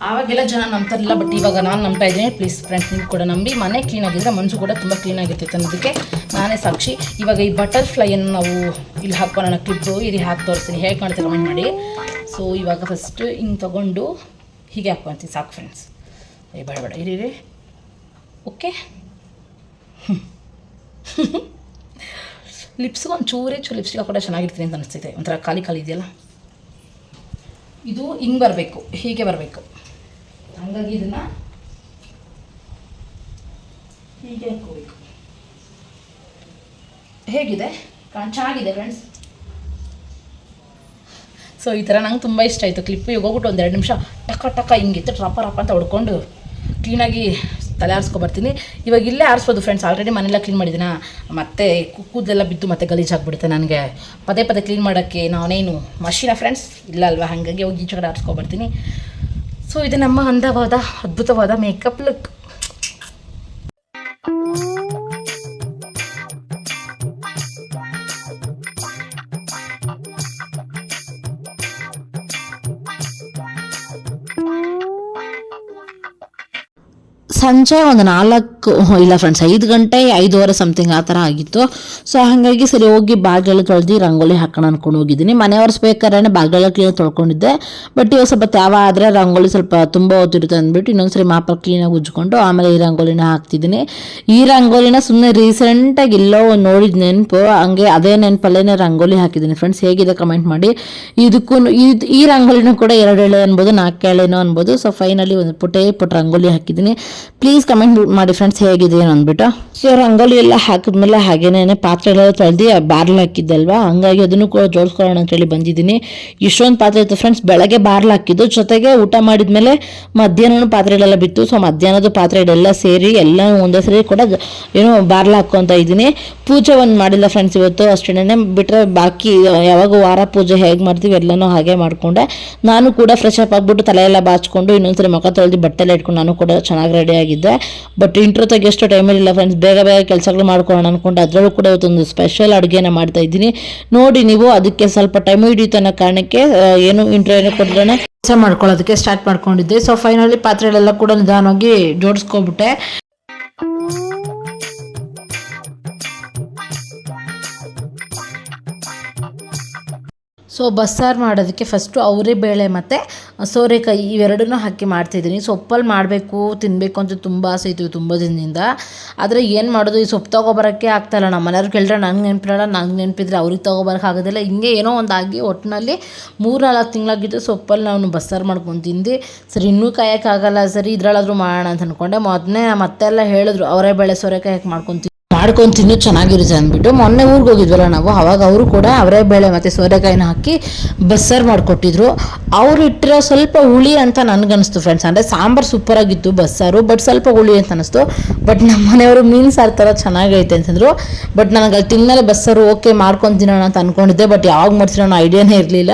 ಆವಾಗೆಲ್ಲ ಜನ ನಂಬ್ತಾರಿಲ್ಲ. ಬಟ್ ಇವಾಗ ನಾನು ನಂಬ್ತಾ ಇದ್ದೀನಿ. ಪ್ಲೀಸ್ ಫ್ರೆಂಡ್ಸ್, ನೀವು ಕೂಡ ನಂಬಿ. ಮನೆ ಕ್ಲೀನಾಗಿದ್ದರೆ ಮನಸ್ಸು ಕೂಡ ತುಂಬ ಕ್ಲೀನಾಗಿರ್ತೈತೆ ಅನ್ನೋದಕ್ಕೆ ನಾನೇ ಸಾಕ್ಷಿ. ಇವಾಗ ಈ ಬಟರ್ಫ್ಲೈಯನ್ನು ನಾವು ಇಲ್ಲಿ ಹಾಕೋಣ, ಕ್ಲಿಪ್ಪು ಇಲ್ಲಿ ಹಾಕಿ ತೋರಿಸ್ತೀನಿ, ಹೇಗೆ ಕಾಣುತ್ತೆ ಕಮೆಂಟ್ ಮಾಡಿ. ಸೊ ಇವಾಗ ಫಸ್ಟು ಹಿಂಗೆ ತೊಗೊಂಡು ಹೀಗೆ ಹಾಕ್ಕೊಳ್ತೀನಿ ಸಾಕು ಫ್ರೆಂಡ್ಸ್. ಬೇಡ ಇರಿ. ಓಕೆ, ಲಿಪ್ಸ್ಗೆ ಒಂದು ಚೂರು ಲಿಪ್ಸ್ಟಿಕ್ ಹಾಕೊಂಡ್ರೆ ಚೆನ್ನಾಗಿರ್ತೀನಿ ಅಂತ ಅನಿಸ್ತೈತೆ. ಒಂಥರ ಖಾಲಿ ಇದೆಯಲ್ಲ, ಇದು ಹಿಂಗೆ ಬರಬೇಕು, ಹೀಗೆ ಬರಬೇಕು. ಹಾಗಾಗಿ ಇದನ್ನು ಹೀಗೆ ಹಾಕೋಬೇಕು. ಹೇಗಿದೆ? ಚೆನ್ನಾಗಿದೆ ಫ್ರೆಂಡ್ಸ್. ಸೊ ಈ ಥರ ನಂಗೆ ತುಂಬ ಇಷ್ಟ ಆಯಿತು. ಕ್ಲಿಪ್ಪು ಈಗ ಹೋಗ್ಬಿಟ್ಟು ಒಂದು 2 ನಿಮಿಷ ಟಕ ಹಿಂಗಿತ್ತು ರಪ್ಪ ಅಂತ ಹೊಡ್ಕೊಂಡು ಕ್ಲೀನಾಗಿ ತಲೆ ಆರಿಸ್ಕೊಬರ್ತೀನಿ. ಇವಾಗ ಇಲ್ಲೇ ಆರಿಸ್ಬೋದು ಫ್ರೆಂಡ್ಸ್. ಆಲ್ರೆಡಿ ಮನೆಯೆಲ್ಲ ಕ್ಲೀನ್ ಮಾಡಿದ್ದೀನ. ಮತ್ತೆ ಕೂದಲೆಲ್ಲ ಬಿದ್ದು ಮತ್ತೆ ಗಲೀಜಾಗ್ಬಿಡುತ್ತೆ. ನನಗೆ ಪದೇ ಕ್ಲೀನ್ ಮಾಡೋಕ್ಕೆ ನಾನೇನು ಮಷೀನ ಫ್ರೆಂಡ್ಸ್ ಇಲ್ಲ ಅಲ್ವಾ, ಹಾಗಾಗಿ ಹೋಗಿ ಈಚೆ ಕಡೆ ಆರಿಸ್ಕೊಬರ್ತೀನಿ. ಸೊ ಇದು ನಮ್ಮ ಅಂದವಾದ ಅದ್ಭುತವಾದ ಮೇಕಪ್ ಲುಕ್. ಸಂಜೆ ಒಂದು 4 ಇಲ್ಲ ಫ್ರೆಂಡ್ಸ್ 5 ಗಂಟೆ 5:15 ಸಮಥಿಂಗ್ ಆ ಥರ ಆಗಿತ್ತು. ಸೊ ಹಾಗಾಗಿ ಸರಿ ಹೋಗಿ ಬಾಗಿಲು ತೊಳೆದು ರಂಗೋಲಿ ಹಾಕೋಣ ಅಂದ್ಕೊಂಡು ಹೋಗಿದ್ದೀನಿ. ಮನೆ ಒರೆಸ್ಬೇಕಾದ್ರೆ ಬಾಗಿಲು ಕ್ಲೀನಾಗಿ ತೊಳ್ಕೊಂಡಿದ್ದೆ. ಬಟ್ ಇವಾಗ ಸ್ವಲ್ಪ ತ್ಯಾವ ಆದರೆ ರಂಗೋಲಿ ಸ್ವಲ್ಪ ತುಂಬ ಹೊತ್ತಿರುತ್ತೆ ಅಂದ್ಬಿಟ್ಟು ಇನ್ನೊಂದ್ಸರಿ ಮಾಪ ಕ್ಲೀನಾಗಿ ಉಜ್ಕೊಂಡು ಆಮೇಲೆ ಈ ರಂಗೋಲಿನ ಹಾಕ್ತಿದ್ದೀನಿ. ಈ ರಂಗೋಲಿನ ಸುಮ್ಮನೆ ರೀಸೆಂಟಾಗಿ ಎಲ್ಲೋ ನೋಡಿದ ನೆನಪು, ಹಂಗೆ ಅದೇ ನೆನಪಲ್ಲೇ ರಂಗೋಲಿ ಹಾಕಿದ್ದೀನಿ ಫ್ರೆಂಡ್ಸ್. ಹೇಗಿದೆ ಕಮೆಂಟ್ ಮಾಡಿ. ಇದಕ್ಕೂ ಈ ರಂಗೋಲಿನೂ ಕೂಡ 2 ಎಳೆ ಅನ್ಬೋದು, 4 ಎಳೆನೋ ಅನ್ಬೋದು. ಸೊ ಫೈನಲಿ ಒಂದು ಪುಟ್ಟ ರಂಗೋಲಿ ಹಾಕಿದ್ದೀನಿ. ಪ್ಲೀಸ್ ಕಮೆಂಟ್ ಮಾಡಿ ಫ್ರೆಂಡ್ಸ್ ಹೇಗಿದೆ ಅಂದ್ಬಿಟ್ಟು. ಸೊ ರಂಗೋಲಿ ಎಲ್ಲ ಹಾಕಿದ್ಮೇಲೆ ಹಾಗೇನೆ ಪಾತ್ರೆ ಎಲ್ಲ ತೊಳೆದು ಬಾರ್ಲ್ ಹಾಕಿದ್ದಲ್ವಾ, ಹಂಗಾಗಿ ಅದನ್ನು ಕೂಡ ಜೋಡಿಸ್ಕೊಳ್ಳೋಣ ಅಂತೇಳಿ ಬಂದಿದ್ದೀನಿ. ಇಷ್ಟೊಂದು ಪಾತ್ರೆ ಇತ್ತು ಫ್ರೆಂಡ್ಸ್. ಬೆಳಗ್ಗೆ ಬಾರ್ಲ್ ಹಾಕಿದ್ದು, ಜೊತೆಗೆ ಊಟ ಮಾಡಿದ್ಮೇಲೆ ಮಧ್ಯಾಹ್ನ ಪಾತ್ರೆಗಳೆಲ್ಲ ಬಿತ್ತು. ಸೊ ಮಧ್ಯಾಹ್ನದ ಪಾತ್ರೆಗಳೆಲ್ಲ ಸೇರಿ ಎಲ್ಲ ಒಂದೇ ಸರಿ ಕೂಡ ಏನೋ ಬಾರ್ಲ್ ಹಾಕ್ಕೊತ ಇದ್ದೀನಿ. ಪೂಜೆ ಒಂದು ಮಾಡಿಲ್ಲ ಫ್ರೆಂಡ್ಸ್ ಇವತ್ತು, ಅಷ್ಟೇನೆ ಬಿಟ್ಟರೆ ಬಾಕಿ ಯಾವಾಗ ವಾರ ಪೂಜೆ ಹೇಗೆ ಮಾಡ್ತೀವಿ ಎಲ್ಲನೂ ಹಾಗೆ ಮಾಡಿಕೊಂಡೆ. ನಾನು ಕೂಡ ಫ್ರೆಶ್ ಅಪ್ ಆಗಿಬಿಟ್ಟು ತಲೆ ಎಲ್ಲ ಬಾಚ್ಕೊಂಡು ಇನ್ನೊಂದ್ಸರಿ ಮುಖ ತೊಳೆದು ಬಟ್ಟೆ ಎಲ್ಲ ಇಟ್ಕೊಂಡು ನಾನು ಕೂಡ ಚೆನ್ನಾಗಿ ರೆಡಿ ಆಗಿದ್ದೆ. ಬಟ್ ಇಂಟ್ರೋ ತೆಗೆಯೋಷ್ಟು ಟೈಮಲ್ಲಿಲ್ಲ ಫ್ರೆಂಡ್ಸ್, ಬೇಗ ಕೆಲಸಗಳು ಮಾಡ್ಕೊಳ್ಳೋಣ ಅಂದ್ಕೊಂಡು ಅದರಲ್ಲೂ ಕೂಡ ಇವತ್ತೊಂದು ಸ್ಪೆಷಲ್ ಅಡುಗೆನ ಮಾಡ್ತಾ ಇದ್ದೀನಿ. ನೋಡಿ ನೀವು, ಅದಕ್ಕೆ ಸ್ವಲ್ಪ ಟೈಮ್ ಹಿಡಿಯುತ್ತೆ ಅನ್ನೋ ಕಾರಣಕ್ಕೆ ಏನು ಇಂಟ್ರೋ ಏನೋ ಕೊಟ್ಟರೆ ಕೆಲಸ ಮಾಡ್ಕೊಳ್ಳೋದಕ್ಕೆ ಸ್ಟಾರ್ಟ್ ಮಾಡ್ಕೊಂಡಿದ್ದೆ. ಸೊ ಫೈನಲಿ ಪಾತ್ರೆಗಳೆಲ್ಲ ಕೂಡ ನಿಧಾನವಾಗಿ ಜೋಡಿಸ್ಕೊಬಿಟ್ಟೆ. ಸೊ ಬಸ್ಸಾರು ಮಾಡೋದಕ್ಕೆ ಫಸ್ಟು ಅವರೇ ಬೇಳೆ ಮತ್ತು ಸೋರೆಕಾಯಿ ಇವೆರಡನ್ನೂ ಹಾಕಿ ಮಾಡ್ತಾಯಿದ್ದೀನಿ. ಸೊಪ್ಪಲ್ಲಿ ಮಾಡಬೇಕು ತಿನ್ನಬೇಕು ಅಂತ ತುಂಬ ಆಸೆ ಇತ್ತು ತುಂಬ ದಿನದಿಂದ. ಆದರೆ ಏನು ಮಾಡೋದು, ಈ ಸೊಪ್ಪು ತೊಗೊಬರೋಕ್ಕೆ ಆಗ್ತಾಯಿಲ್ಲ. ನಮ್ಮ ಮನೆಯವ್ರು ಕೇಳಿದ್ರೆ ನಂಗೆ ನೆನಪಿರಲ್ಲ, ನಂಗೆ ನೆನಪಿದ್ರೆ ಅವ್ರಿಗೆ ತೊಗೊಬರೋಕೆ ಆಗೋದಿಲ್ಲ. ಹಿಂಗೆ ಏನೋ ಒಂದಾಗಿ ಒಟ್ಟಿನಲ್ಲಿ 3-4 ತಿಂಗಳಾಗಿದ್ದು ಸೊಪ್ಪಲ್ಲಿ ನಾನು ಬಸ್ಸಾರು ಮಾಡ್ಕೊಂಡು ತಿಂದು. ಸರಿ ಇನ್ನೂ ಕಾಯೋಕ್ಕಾಗಲ್ಲ, ಸರಿ ಇದ್ರಲ್ಲಾದರೂ ಮಾಡೋಣ ಅಂತ ಅಂದ್ಕೊಂಡೆ. ಮತ್ತೆಲ್ಲ ಹೇಳಿದ್ರು ಅವರೇ ಬೇಳೆ ಸೋರೆಕಾಯಿ ಹಾಕಿ ಮಾಡ್ಕೊಂಡು ತಿನ್ನು ಚೆನ್ನಾಗಿರುತ್ತೆ ಅಂದ್ಬಿಟ್ಟು. ಮೊನ್ನೆ ಊರಿಗೆ ಹೋಗಿದ್ವಲ್ಲ ನಾವು, ಅವಾಗ ಅವರು ಕೂಡ ಅವರೇ ಬೇಳೆ ಮತ್ತು ಸೋರೆಕಾಯಿನ ಹಾಕಿ ಬಸ್ಸಾರು ಮಾಡಿಕೊಟ್ಟಿದ್ರು. ಅವರು ಇಟ್ಟಿರೋ ಸ್ವಲ್ಪ ಹುಳಿ ಅಂತ ನನಗನ್ನಿಸ್ತು ಫ್ರೆಂಡ್ಸ್. ಅಂದರೆ ಸಾಂಬಾರು ಸೂಪರಾಗಿತ್ತು ಬಸ್ಸಾರು, ಬಟ್ ಸ್ವಲ್ಪ ಹುಳಿ ಅಂತ ಅನ್ನಿಸ್ತು. ಬಟ್ ನಮ್ಮ ಮನೆಯವರು ಮೀನು ಸಾರು ಥರ ಚೆನ್ನಾಗೈತೆ ಅಂತಂದರು. ಬಟ್ ನನಗೆ ಅಲ್ಲಿ ತಿನ್ನಲೆ ಬಸ್ಸಾರು ಓಕೆ ಮಾಡ್ಕೊಂಡು ತಿನ್ನೋಣ ಅಂತ ಅಂದ್ಕೊಂಡಿದ್ದೆ. ಬಟ್ ಯಾವಾಗ ಮಾಡ್ತಿರೋ ಐಡಿಯಾನೇ ಇರಲಿಲ್ಲ.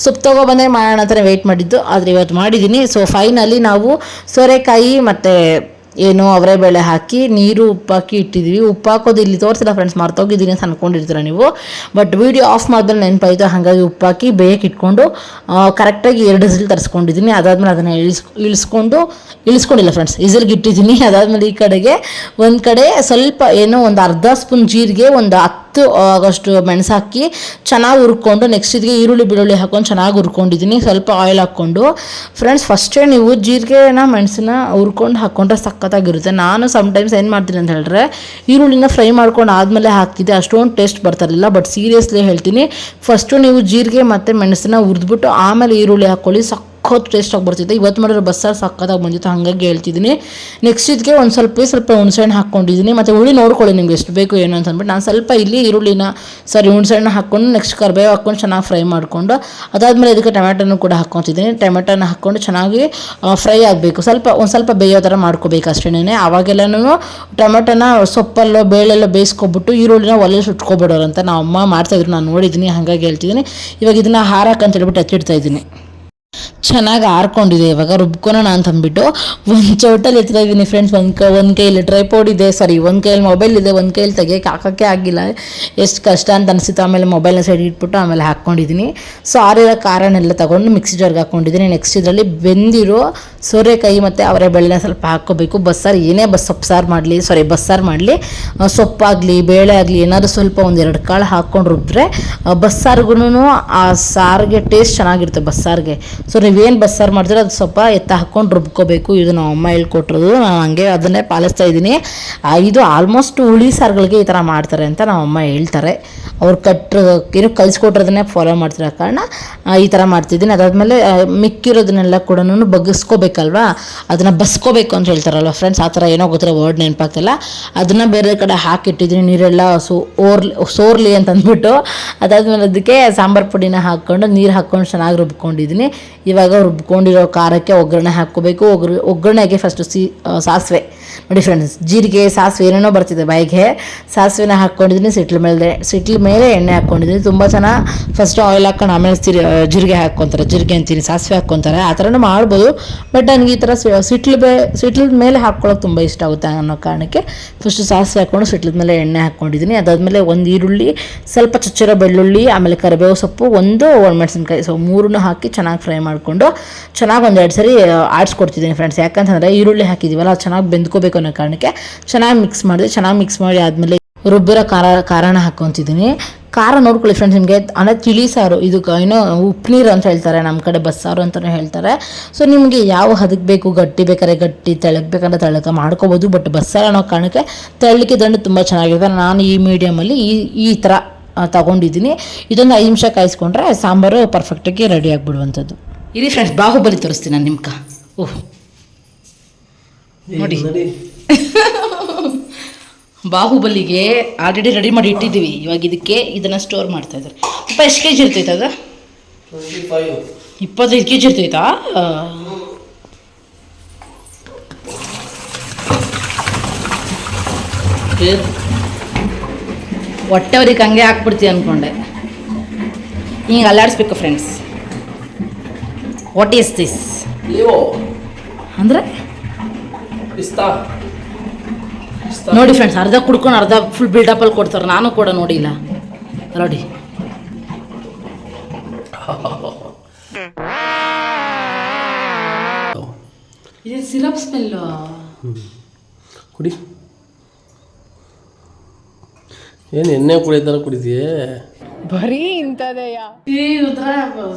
ಸೊಪ್ಪು ತೊಗೊಬಂದೇ ಮಾಡೋಣ ಅಂತಲೇ ವೆಯ್ಟ್ ಮಾಡಿದ್ದು, ಆದರೆ ಇವತ್ತು ಮಾಡಿದ್ದೀನಿ. ಸೊ ಫೈನಲಿ ನಾವು ಸೋರೆಕಾಯಿ ಮತ್ತು ಏನು ಅವರೇ ಬೇಳೆ ಹಾಕಿ ನೀರು ಉಪ್ಪು ಹಾಕಿ ಇಟ್ಟಿದ್ದೀವಿ. ಉಪ್ಪು ಹಾಕೋದು ಇಲ್ಲಿ ತೋರಿಸಿಲ್ಲ ಫ್ರೆಂಡ್ಸ್, ಮರ್ತೋಗಿದ್ದೀನಿ ಅಂತ ಅಂದ್ಕೊಂಡಿರ್ತೀರ ನೀವು. ಬಟ್ ವೀಡಿಯೋ ಆಫ್ ಮಾಡಿದ್ರೆ ನೆನಪಾಯಿತು, ಹಾಗಾಗಿ ಉಪ್ಪು ಹಾಕಿ ಬೇಯಕ್ಕೆ ಇಟ್ಕೊಂಡು ಕರೆಕ್ಟಾಗಿ 2 ವಿಸಿಲ್ ತರಿಸ್ಕೊಂಡಿದ್ದೀನಿ. ಅದಾದಮೇಲೆ ಅದನ್ನು ಇಳಿಸ್ಕೊಂಡಿಲ್ಲ ಫ್ರೆಂಡ್ಸ್, ವಿಸಿಲ್ಗೆ ಇಟ್ಟಿದ್ದೀನಿ. ಅದಾದಮೇಲೆ ಈ ಕಡೆಗೆ ಒಂದು ಕಡೆ ಸ್ವಲ್ಪ ಏನೋ ಒಂದು ಅರ್ಧ ಸ್ಪೂನ್ ಜೀರಿಗೆ, ಒಂದು 10 ಆಗಷ್ಟು ಮೆಣಸು ಹಾಕಿ ಚೆನ್ನಾಗಿ ಹುರ್ಕೊಂಡು, ನೆಕ್ಸ್ಟ್ ಇದಕ್ಕೆ ಈರುಳ್ಳಿ ಬೆಳ್ಳುಳ್ಳಿ ಹಾಕ್ಕೊಂಡು ಚೆನ್ನಾಗಿ ಹುರ್ಕೊಂಡಿದ್ದೀನಿ. ಸ್ವಲ್ಪ ಆಯಿಲ್ ಹಾಕ್ಕೊಂಡು ಫ್ರೆಂಡ್ಸ್, ಫಸ್ಟೇ ನೀವು ಜೀರಿಗೆನ ಮೆಣಸನ್ನ ಹುರ್ಕೊಂಡು ಹಾಕ್ಕೊಂಡ್ರೆ ಸಖತ್ತಾಗಿರುತ್ತೆ. ನಾನು ಸಮ್ಟೈಮ್ಸ್ ಏನು ಮಾಡ್ತೀನಿ ಅಂತ ಹೇಳಿದ್ರೆ ಈರುಳ್ಳಿನ ಫ್ರೈ ಮಾಡ್ಕೊಂಡು ಆದಮೇಲೆ ಹಾಕ್ತಿದ್ದೆ, ಅಷ್ಟೊಂದು ಟೇಸ್ಟ್ ಬರ್ತಾರಿಲ್ಲ. ಬಟ್ ಸೀರಿಯಸ್ಲಿ ಹೇಳ್ತೀನಿ, ಫಸ್ಟು ನೀವು ಜೀರಿಗೆ ಮತ್ತು ಮೆಣಸನ್ನ ಹುರಿದ್ಬಿಟ್ಟು ಆಮೇಲೆ ಈರುಳ್ಳಿ ಹಾಕ್ಕೊಳ್ಳಿ, ಸಖತ್ ಟೇಸ್ಟಾಗಿ ಬರ್ತಿದ್ದೆ. ಇವತ್ತು ಮಾಡಿರೋ ಬಸ್ಸಾರು ಸಖತ್ತಾಗಿ ಬಂದಿತ್ತು, ಹಾಗಾಗಿ ಹೇಳ್ತಿದ್ದೀನಿ. ನೆಕ್ಸ್ಟ್ ಇದಕ್ಕೆ ಒಂದು ಸ್ವಲ್ಪ ಹುಣಸೆಹಣ್ಣು ಹಾಕ್ಕೊಂಡಿದ್ದೀನಿ. ಮತ್ತು ಹುಳಿ ನೋಡ್ಕೊಳ್ಳಿ ನಿಮ್ಗೆ ಎಷ್ಟು ಬೇಕು ಏನು ಅಂತ ಅಂದ್ಬಿಟ್ಟು. ನಾನು ಸ್ವಲ್ಪ ಇಲ್ಲಿ ಹುಣಸೆಹಣ್ಣು ಹಾಕ್ಕೊಂಡು ನೆಕ್ಸ್ಟ್ ಕರಿಬೇವು ಹಾಕ್ಕೊಂಡು ಚೆನ್ನಾಗಿ ಫ್ರೈ ಮಾಡಿಕೊಂಡು, ಅದಾದಮೇಲೆ ಇದಕ್ಕೆ ಟೊಮೆಟೊನೂ ಕೂಡ ಹಾಕ್ಕೊತಿದ್ದೀನಿ. ಟೊಮೆಟೊನ ಹಾಕ್ಕೊಂಡು ಚೆನ್ನಾಗಿ ಫ್ರೈ ಆಗಬೇಕು, ಒಂದು ಸ್ವಲ್ಪ ಬೇಯೋ ಥರ ಮಾಡ್ಕೋಬೇಕು ಅಷ್ಟೇನೆ. ಆವಾಗೆಲ್ಲನೂ ಟೊಮೆಟೊನ ಸೊಪ್ಪಲ್ಲೋ ಬೇಳೆಲ್ಲೋ ಬೇಯಿಸ್ಕೊಬಿಟ್ಟು ಈರುಳ್ಳಿನ ಒಲೆ ಸುಟ್ಕೊಬಿಡೋರು ಅಂತ ನಾವು ಅಮ್ಮ ಮಾಡ್ತಾಯಿದ್ರು, ನಾನು ನೋಡಿದ್ದೀನಿ, ಹಾಗಾಗಿ ಹೇಳ್ತಿದ್ದೀನಿ. ಇವಾಗ ಇದನ್ನು ಹಾರಕ್ಕೆ ಹೇಳ್ಬಿಟ್ಟು ಎತ್ತಿಡ್ತಾ ಇದ್ದೀನಿ. ಚೆನ್ನಾಗಿ ಆರ್ಕೊಂಡಿದೆ, ಇವಾಗ ರುಬ್ಕೊಳೋಣ ಅಂತ ಅಂದ್ಬಿಟ್ಟು ಒಂದು ಚೌಟಲ್ಲಿ ಎತ್ತಾ ಇದ್ದೀನಿ ಫ್ರೆಂಡ್ಸ್. ಒಂದು ಕೈಯಲ್ಲಿ ಟ್ರೈಪೋಡ್ ಇದೆ, ಒಂದು ಕೈಯಲ್ಲಿ ಮೊಬೈಲ್ ಇದೆ, ಒಂದು ಕೈಯಲ್ಲಿ ತೆಗಿಯೋಕ್ಕೆ ಹಾಕೋಕ್ಕೆ ಆಗಿಲ್ಲ, ಎಷ್ಟು ಕಷ್ಟ ಅಂತ ಅನಿಸುತ್ತೆ. ಆಮೇಲೆ ಮೊಬೈಲ್ನ ಸೈಡ್ ಇಟ್ಬಿಟ್ಟು ಆಮೇಲೆ ಹಾಕ್ಕೊಂಡಿದ್ದೀನಿ. ಸೊ ಆರಿರೋ ಖಾರನೆಲ್ಲ ತೊಗೊಂಡು ಮಿಕ್ಸಿ ಜಾರ್ಗೆ ಹಾಕ್ಕೊಂಡಿದ್ದೀನಿ. ನೆಕ್ಸ್ಟ್ ಇದರಲ್ಲಿ ಬೆಂದಿರೋ ಸೋರೆಕಾಯಿ ಮತ್ತು ಅವರೇ ಬೇಳೆನ ಸ್ವಲ್ಪ ಹಾಕ್ಕೋಬೇಕು. ಬಸ್ಸಾರು ಏನೇ ಬಸ್ಸಾರು ಮಾಡಲಿ ಸೊಪ್ಪಾಗಲಿ ಬೇಳೆ ಆಗಲಿ ಏನಾದರೂ ಸ್ವಲ್ಪ 1-2 ಕಾಳು ಹಾಕ್ಕೊಂಡು ರುಬ್ಬಿದ್ರೆ ಬಸ್ಸಾರಿಗೂ ಆ ಸಾರಿಗೆ ಟೇಸ್ಟ್ ಚೆನ್ನಾಗಿರುತ್ತೆ ಬಸ್ಸಾರಿಗೆ. ಸೊ ನೀವೇನು ಬಸ್ಸಾರು ಮಾಡ್ತೀರೋ ಅದು ಸ್ವಲ್ಪ ಹಾಕ್ಕೊಂಡು ರುಬ್ಕೋಬೇಕು. ಇದು ನಾವು ಅಮ್ಮ ಹೇಳ್ಕೊಟ್ರದು, ನಾನು ಹಂಗೆ ಅದನ್ನೇ ಪಾಲಿಸ್ತಾ ಇದ್ದೀನಿ. ಇದು ಆಲ್ಮೋಸ್ಟ್ ಹುಳಿ ಸಾರುಗಳಿಗೆ ಈ ಥರ ಮಾಡ್ತಾರೆ ಅಂತ ನಮ್ಮ ಅಮ್ಮ ಹೇಳ್ತಾರೆ. ಅವ್ರು ಏನೋ ಕಲಿಸ್ಕೊಟ್ರದನ್ನೇ ಫಾಲೋ ಮಾಡ್ತಿರೋ ಕಾರಣ ಈ ಥರ ಮಾಡ್ತಿದ್ದೀನಿ. ಅದಾದಮೇಲೆ ಮಿಕ್ಕಿರೋದನ್ನೆಲ್ಲ ಕೂಡ ಬಗ್ಗಿಸ್ಕೋಬೇಕಲ್ವಾ, ಅದನ್ನು ಬಸ್ಕೋಬೇಕು ಅಂತ ಹೇಳ್ತಾರಲ್ವ ಫ್ರೆಂಡ್ಸ್, ಆ ಥರ ಏನೋ ಗೊತ್ತಿರೋ ವರ್ಡ್ ನೆನಪಾಗ್ತಿಲ್ಲ. ಅದನ್ನು ಬೇರೆ ಕಡೆ ಹಾಕಿಟ್ಟಿದ್ದೀನಿ, ನೀರೆಲ್ಲ ಸೋರ್ಲಿ ಅಂತ ಅಂದ್ಬಿಟ್ಟು. ಅದಾದಮೇಲೆ ಅದಕ್ಕೆ ಸಾಂಬಾರು ಪುಡಿನ ಹಾಕ್ಕೊಂಡು ನೀರು ಹಾಕ್ಕೊಂಡು ಚೆನ್ನಾಗಿ ರುಬ್ಕೊಂಡಿದ್ದೀನಿ. ಇವಾಗ ರುಬ್ಕೊಂಡಿರೋ ಖಾರಕ್ಕೆ ಒಗ್ಗರಣೆ ಹಾಕ್ಕೋಬೇಕು. ಒಗ್ಗರಣೆಗೆ ಫಸ್ಟು ಸಾಸಿವೆ ನೋಡಿ ಫ್ರೆಂಡ್ಸ್, ಜೀರಿಗೆ ಸಾಸಿವೆ ಏನೇನೋ ಬರ್ತಿದೆ ಬಾಯಿಗೆ. ಸಾಸಿವೆನ ಹಾಕ್ಕೊಂಡಿದ್ದೀನಿ, ಸಿಟ್ಲ ಮೇಲೆ ಎಣ್ಣೆ ಹಾಕ್ಕೊಂಡಿದ್ದೀನಿ. ತುಂಬ ಚೆನ್ನಾಗಿ ಫಸ್ಟು ಆಯಿಲ್ ಹಾಕ್ಕೊಂಡು ಆಮೇಲೆ ಜೀರಿಗೆ ಹಾಕ್ಕೊತಾರೆ, ಜೀರಿಗೆ ಅಂತೀನಿ ಸಾಸಿವೆ ಹಾಕ್ಕೊತಾರೆ, ಆ ಥರನೂ ಮಾಡ್ಬೋದು. ಬಟ್ ನನಗೆ ಈ ಥರ ಸಿಟ್ಲ ಮೇಲೆ ಹಾಕ್ಕೊಳ್ಳೋಕೆ ತುಂಬ ಇಷ್ಟ ಆಗುತ್ತೆ ಅನ್ನೋ ಕಾರಣಕ್ಕೆ ಫಸ್ಟು ಸಾಸಿವೆ ಹಾಕ್ಕೊಂಡು ಸಿಟ್ಲದ ಮೇಲೆ ಎಣ್ಣೆ ಹಾಕ್ಕೊಂಡಿದ್ದೀನಿ. ಅದಾದಮೇಲೆ ಒಂದು ಈರುಳ್ಳಿ, ಸ್ವಲ್ಪ ಚಚ್ಚಿರೋ ಬೆಳ್ಳುಳ್ಳಿ, ಆಮೇಲೆ ಕರಿಬೇವು ಸೊಪ್ಪು, ಒಂದು ಒಣಮೆಣಸಿನ್ಕಾಯಿ, ಸೊ 3 ಹಾಕಿ ಚೆನ್ನಾಗಿ ಫ್ರೈ ಮಾಡಿಕೊಂಡು ಚೆನ್ನಾಗಿ 1-2 ಸರಿ ಆಡಿಸ್ಕೊಡ್ತಿದ್ದೀನಿ ಫ್ರೆಂಡ್ಸ್. ಯಾಕಂತಂದರೆ ಈರುಳ್ಳಿ ಹಾಕಿದ್ದೀವಲ್ಲ ಅದು ಚೆನ್ನಾಗಿ ಬೆಂದ್ಕೋಬೇಕು ಅನ್ನೋ ಕಾರಣಕ್ಕೆ ಚೆನ್ನಾಗಿ ಮಿಕ್ಸ್ ಮಾಡಿ ಆದಮೇಲೆ ರುಬ್ಬಿರೋ ಖಾರನ ಹಾಕ್ಕೊತಿದ್ದೀನಿ. ಖಾರ ನೋಡ್ಕೊಳ್ಳಿ ಫ್ರೆಂಡ್ಸ್, ನಿಮಗೆ ಅಂದರೆ ತಿಳಿ ಸಾರು, ಇದು ಏನೋ ಉಪ್ಪು ನೀರು ಅಂತ ಹೇಳ್ತಾರೆ, ನಮ್ಮ ಕಡೆ ಬಸ್ಸಾರು ಅಂತಲೇ ಹೇಳ್ತಾರೆ. ಸೊ ನಿಮಗೆ ಯಾವ ಹದಕ್ಕೆ ಬೇಕು, ಗಟ್ಟಿ ಬೇಕಾದ್ರೆ ಗಟ್ಟಿ, ತೆಳಗಬೇಕಂದ್ರೆ ತೆಳಕ ಮಾಡ್ಕೋಬೋದು. ಬಟ್ ಬಸ್ಸಾರು ಅನ್ನೋ ಕಾರಣಕ್ಕೆ ತೆಳ್ಳಕ್ಕೆ ದಂಡು ತುಂಬ ಚೆನ್ನಾಗಿರುತ್ತೆ. ನಾನು ಈ ಮೀಡಿಯಮಲ್ಲಿ ಈ ಥರ ತಗೊಂಡಿದ್ದೀನಿ. ಇದೊಂದು 5 ನಿಮಿಷ ಕಾಯಿಸ್ಕೊಂಡ್ರೆ ಸಾಂಬಾರು ಪರ್ಫೆಕ್ಟಾಗಿ ರೆಡಿ ಆಗಿಬಿಡುವಂಥದ್ದು. ಇರಿ ಫ್ರೆಂಡ್ಸ್, ಬಾಹುಬಲಿ ತೋರಿಸ್ತೀನಿ ನಾನು ನಿಮ್ಗೆ. ನೋಡಿ. ನೋಡಿ ಬಾಹುಬಲಿಗೆ ಆಲ್ರೆಡಿ ರೆಡಿ ಮಾಡಿ ಇಟ್ಟಿದ್ದೀವಿ. ಇವಾಗ ಇದಕ್ಕೆ ಇದನ್ನು ಸ್ಟೋರ್ ಮಾಡ್ತಾ ಇದ್ದಾರೆ. ಅಪ್ಪ ಎಷ್ಟು ಕೆ ಜಿ ಇರ್ತೈತೆ ಅದು? 25 ಕೆ ಜಿ ಇರ್ತೈತಾ? ಹೊಟ್ಟೆ ಅವ್ರಿಗೆ ಹಂಗೆ ಹಾಕ್ಬಿಡ್ತೀವಿ ಅಂದ್ಕೊಂಡೆ. ಹಿಂಗೆ ಅಲ್ಲಾಡಿಸ್ಬೇಕು ಫ್ರೆಂಡ್ಸ್. ವಾಟ್ ಈಸ್ ದಿಸ್ ಲಿವೋ ಅಂದರೆ ಪಿಸ್ತಾ ನೋಡಿ ಫ್ರೆಂಡ್ಸ್, ಅರ್ಧ ಕುಡ್ಕೊಂಡು ಅರ್ಧ ಫುಲ್ ಬಿಲ್ಡಪ್ಪಲ್ಲಿ ಕೊಡ್ತಾರೆ. ನಾನು ಕೂಡ ನೋಡಿಲ್ಲ ನೋಡಿ. ಇದು ಸಿರಪ್ ಸ್ಮೆಲ್ಲು. ಕುಡಿ. ಏನು ಎಣ್ಣೆ ಕುಡಿಯೋ ಕುಡಿತೀಯೇ? ಬರೀ ಇಂಥದೆಯಾ? ಈ ಒಂಥರ